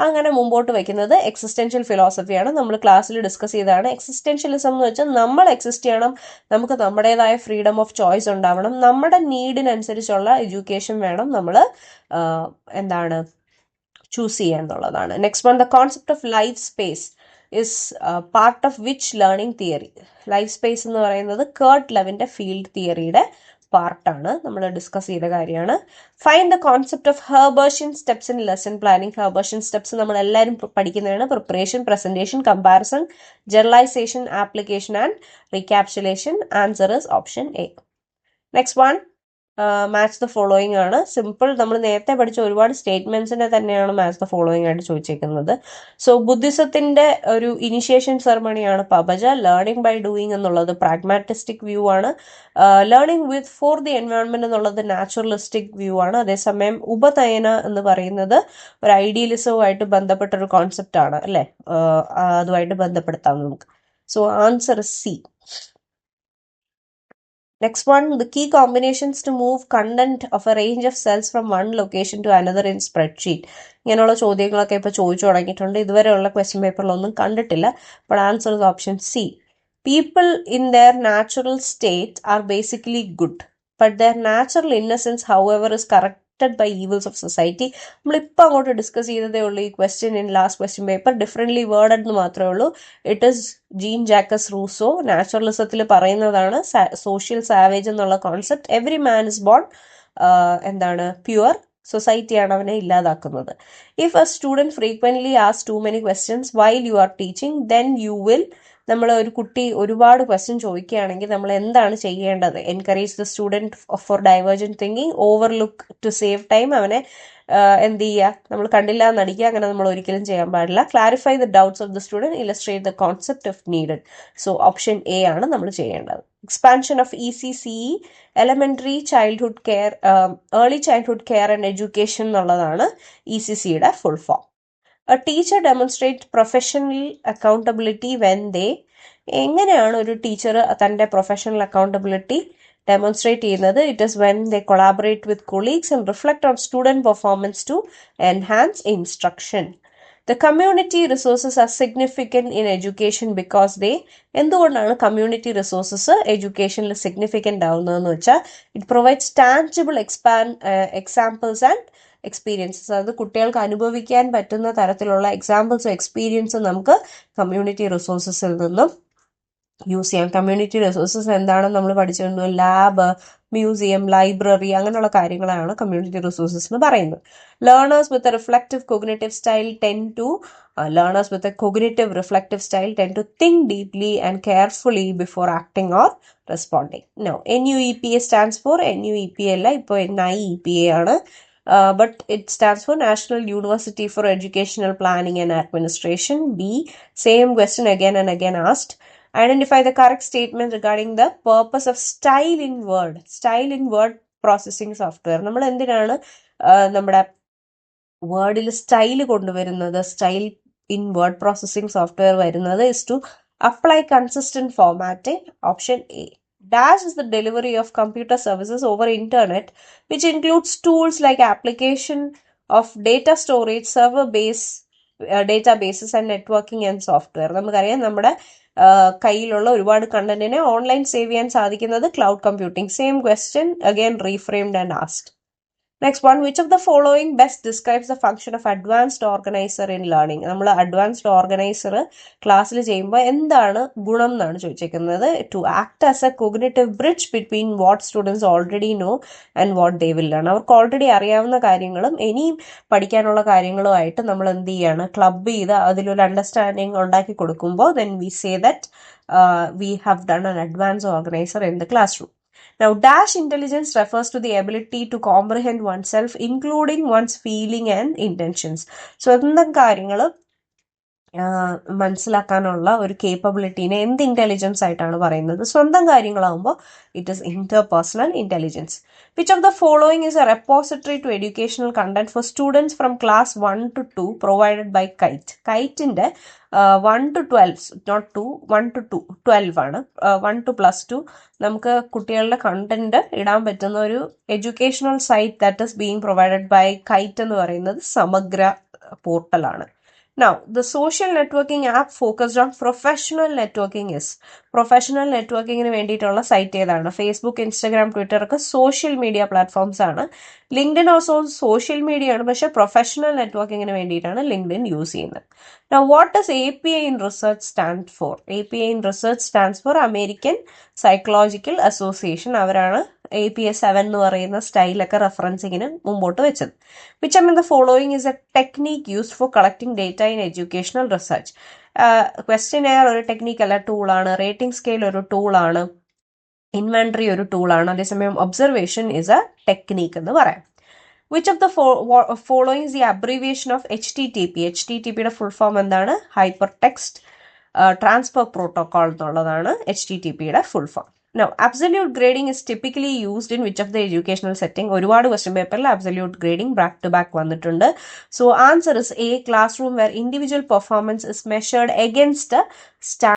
അങ്ങനെ മുമ്പോട്ട് വയ്ക്കുന്നത് എക്സിസ്റ്റൻഷ്യൽ ഫിലോസഫിയാണ്. നമ്മൾ ക്ലാസ്സിൽ ഡിസ്കസ് ചെയ്തതാണ്. എക്സിസ്റ്റൻഷ്യലിസം എന്ന് വെച്ചാൽ നമ്മൾ എക്സിസ്റ്റ് ചെയ്യണം, നമുക്ക് നമ്മുടേതായ ഫ്രീഡം ഓഫ് ചോയ്സ് ഉണ്ടാവണം, നമ്മുടെ നീഡിനനുസരിച്ചുള്ള എഡ്യൂക്കേഷൻ വേണം നമ്മൾ ചൂസ് ചെയ്യുക എന്നുള്ളതാണ്. Next one, the concept of life space is part of which learning theory? Life space എന്ന് പറയുന്നത് കേർട്ട് ലെവിൻ്റെ ഫീൽഡ് തിയറിയുടെ പാർട്ടാണ്, നമ്മൾ ഡിസ്കസ് ചെയ്ത കാര്യമാണ്. Find the concept of Herbartian steps in lesson planning. Herbartian steps നമ്മൾ എല്ലാവരും പഠിക്കുന്നതാണ്. Preparation, presentation, comparison, generalisation, application and recapitulation. Answer is option A. Next one, match the following ആണ്. സിമ്പിൾ, നമ്മൾ നേരത്തെ പഠിച്ച ഒരുപാട് സ്റ്റേറ്റ്മെന്റ്സിനെ തന്നെയാണ് മാച്ച് ദ ഫോളോയിങ് ആയിട്ട് ചോദിച്ചേക്കുന്നത്. സോ ബുദ്ധിസത്തിന്റെ ഒരു ഇനിഷ്യേഷൻ സെറമണിയാണ് പബജ. ലേണിംഗ് ബൈ ഡൂയിങ് എന്നുള്ളത് പ്രാഗ്മാറ്റിസ്റ്റിക് വ്യൂ ആണ്. Learning with for the environment എന്നുള്ളത് നാച്ചുറലിസ്റ്റിക് വ്യൂ ആണ്. അതേസമയം ഉപനയന എന്ന് പറയുന്നത് ഒരു ഐഡിയലിസവുമായിട്ട് ബന്ധപ്പെട്ട ഒരു കോൺസെപ്റ്റ് ആണ് അല്ലെ, അതുമായിട്ട് ബന്ധപ്പെടുത്താം നമുക്ക്. So answer C. Next one, the key combinations to move content of a range of cells from one location to another in spreadsheet. ഇങ്ങനെയുള്ള ചോദ്യങ്ങളൊക്കെ ഇപ്പോൾ ചോദിച്ചു തുടങ്ങിയിട്ടുണ്ട്. ഇതുവരെയുള്ള ക്വസ്റ്റ്യൻ പേപ്പറിലൊന്നും കണ്ടിട്ടില്ല. അപ്പോൾ answer is option C. People in their natural state are basically good, but their natural innocence, however, is corrected by evils of society. നമ്മളിപ്പോൾ അങ്ങോട്ട് ഡിസ്കസ് ചെയ്തതേ ഉള്ളൂ ഈ question in last question paper. Differently worded എന്ന് മാത്രമേ ഉള്ളൂ. It is Jean Jacques Rousseau നാച്ചുറലിസത്തിൽ പറയുന്നതാണ് സോഷ്യൽ സാവേജ് എന്നുള്ള concept. Every man is born pure, സൊസൈറ്റിയാണ് അവനെ ഇല്ലാതാക്കുന്നത്. If a student frequently ask too many questions while you are teaching, then you will, നമ്മൾ ഒരു കുട്ടി ഒരുപാട് ക്വസ്റ്റ്യൻ ചോദിക്കുകയാണെങ്കിൽ നമ്മൾ എന്താണ് ചെയ്യേണ്ടത്? Encourage the student for divergent thinking, overlook to save time. അവനെ എന്ത് ചെയ്യുക, നമ്മൾ കണ്ടില്ല എന്നടിക്കുക, അങ്ങനെ നമ്മൾ ഒരിക്കലും ചെയ്യാൻ പാടില്ല. Clarify the doubts of the student, illustrate the concept of needed. So option A ആണ് നമ്മൾ ചെയ്യേണ്ടത്. Expansion of ECCE, elementary childhood care, early childhood care and education എന്നുള്ളതാണ് ECCയുടെ full form. A teacher demonstrates professional accountability when they, എങ്ങനെയാണ് ഒരു ടീച്ചർ തൻ്റെ പ്രൊഫഷണൽ അക്കൗണ്ടബിലിറ്റി ഡെമോൺസ്ട്രേറ്റ് ചെയ്യുന്നത്? It is when they collaborate with colleagues and reflect on student performance to enhance instruction. The community resources are significant in education because they, എന്തുകൊണ്ടാണ് കമ്മ്യൂണിറ്റി റിസോഴ്സസ് എഡ്യൂക്കേഷനിൽ സിഗ്നിഫിക്കൻ്റ് ആവുന്നതെന്ന് വെച്ചാൽ it provides tangible examples and experiences. അത് കുട്ടികൾക്ക് അനുഭവിക്കാൻ പറ്റുന്ന തരത്തിലുള്ള എക്സാമ്പിൾസും എക്സ്പീരിയൻസും നമുക്ക് കമ്മ്യൂണിറ്റി റിസോഴ്സസിൽ നിന്നും യൂസ് ചെയ്യാം. കമ്മ്യൂണിറ്റി റിസോഴ്സസ് എന്താണെന്ന് നമ്മൾ പഠിച്ചിരുന്നു. ലാബ്, മ്യൂസിയം, ലൈബ്രറി, അങ്ങനെയുള്ള കാര്യങ്ങളാണ് കമ്മ്യൂണിറ്റി റിസോഴ്സസ് എന്ന് പറയുന്നത്. Learners with a reflective cognitive style tend to learners with a cognitive reflective style tend to think deeply and carefully before acting or responding. Now, NUEPA stands for NUEPA അല്ല, ഇപ്പോൾ NIEPA ആണ്. But it stands for National University for Educational Planning and Administration. B, same question again and again asked. Identify the correct statement regarding the purpose of style in word. Style in word processing software. നമ്മൾ എന്തിനാണ് നമ്മുടെ വേർഡിൽ സ്റ്റൈൽ കൊണ്ടുവരുന്നത്? Style in word processing software വരുന്നത് is to apply consistent formatting. Option A. Dash is the delivery of computer services over internet, which includes tools like application of data storage, databases and networking and software. നമുക്കറിയാം നമ്മുടെ കയ്യിലുള്ള ഒരുപാട് കണ്ടന്റിനെ ഓൺലൈൻ സേവ് ചെയ്യാൻ സാധിക്കുന്നത് cloud computing. Same question again reframed and asked. Next one, which of the following best describes the function of advanced organizer in learning? നമ്മൾ അഡ്വാൻസ്ഡ് ഓർഗനൈസർ ക്ലാസ്സിൽ ചെയ്യുമ്പോൾ എന്താണ് ഗുണം എന്നാണ് ചോദിച്ചിരിക്കുന്നത്. To act as a cognitive bridge between what students already know and what they will learn. അവർക്ക് ഓൾറെഡി അറിയാവുന്ന കാര്യങ്ങളും ഇനിയും പഠിക്കാനുള്ള കാര്യങ്ങളുമായിട്ട് നമ്മൾ എന്ത് ചെയ്യാണ്, ക്ലബ് ചെയ്ത് അതിലൊരു അണ്ടർസ്റ്റാൻഡിങ് ഉണ്ടാക്കി കൊടുക്കുമ്പോൾ then we say that we have done an advanced organizer in the classroom. Now, dash intelligence refers to the ability to comprehend oneself, including one's feeling and intentions. So, എന്തെങ്കിലും കാര്യങ്ങൾ മനസ്സിലാക്കാനുള്ള ഒരു കേപ്പബിലിറ്റീനെ എന്ത് ഇന്റലിജൻസ് ആയിട്ടാണ് പറയുന്നത്? സ്വന്തം കാര്യങ്ങളാവുമ്പോൾ it is interpersonal intelligence. Which of the following is a repository to educational content for students from class 1 to 2 provided by KITE? കൈറ്റിന്റെ 1 to 12, നോട്ട് 2, 1 to 2, 12 ആണ്. 1 to +2 നമുക്ക് കുട്ടികളുടെ കണ്ടന്റ് ഇടാൻ പറ്റുന്ന ഒരു educational site that is being provided by KITE എന്ന് പറയുന്നത് സമഗ്ര പോർട്ടലാണ്. Now, the social networking app focused on professional networking is. Professional നെറ്റ്വർക്കിങ്ങിന് വേണ്ടിയിട്ടുള്ള സൈറ്റ് ഏതാണ്? ഫേസ്ബുക്ക്, ഇൻസ്റ്റഗ്രാം, ട്വിറ്റർ ഒക്കെ സോഷ്യൽ മീഡിയ പ്ലാറ്റ്ഫോംസ് ആണ്. ലിങ്ക്ഡിൻ ഓൾസോ സോഷ്യൽ മീഡിയ ആണ്, പക്ഷെ പ്രൊഫഷണൽ നെറ്റ്വർക്കിങ്ങിന് വേണ്ടിയിട്ടാണ് ലിങ്ക്ഡിൻ യൂസ് ചെയ്യുന്നത്. Now, what does API in research stand for? API in research stands for American Psychological Association. അവരാണ് APA 7 എന്ന് പറയുന്ന സ്റ്റൈലൊക്കെ റെഫറൻസിങ്ങിന് മുമ്പോട്ട് വെച്ചത്. Which among the following is a technique used for collecting data in educational research? Questionnaire ഒരു ടെക്നിക്ക് അല്ല, ടൂളാണ്. റേറ്റിംഗ് സ്കെയിൽ ഒരു ടൂളാണ്. ഇൻവെന്ററി ഒരു ടൂളാണ്. അതേസമയം ഒബ്സർവേഷൻ ഇസ് എ ടെക്നിക്ക് എന്ന് പറയാം. Which of the following is the abbreviation of HTTP? HTTPയുടെ ഫുൾ ഫോം എന്താണ്? ഹൈപ്പർ ടെക്സ്റ്റ് ട്രാൻസ്ഫർ പ്രോട്ടോകോൾ എന്നുള്ളതാണ് HTTPയുടെ full form. Now, absolute grading is typically used in which of the educational setting? ഒരുപാട് ക്വസ്റ്റ്യൻ പേപ്പറിൽ absolute grading back to back വന്നിട്ടുണ്ട്. So, answer is A, classroom where individual performance is measured against a standard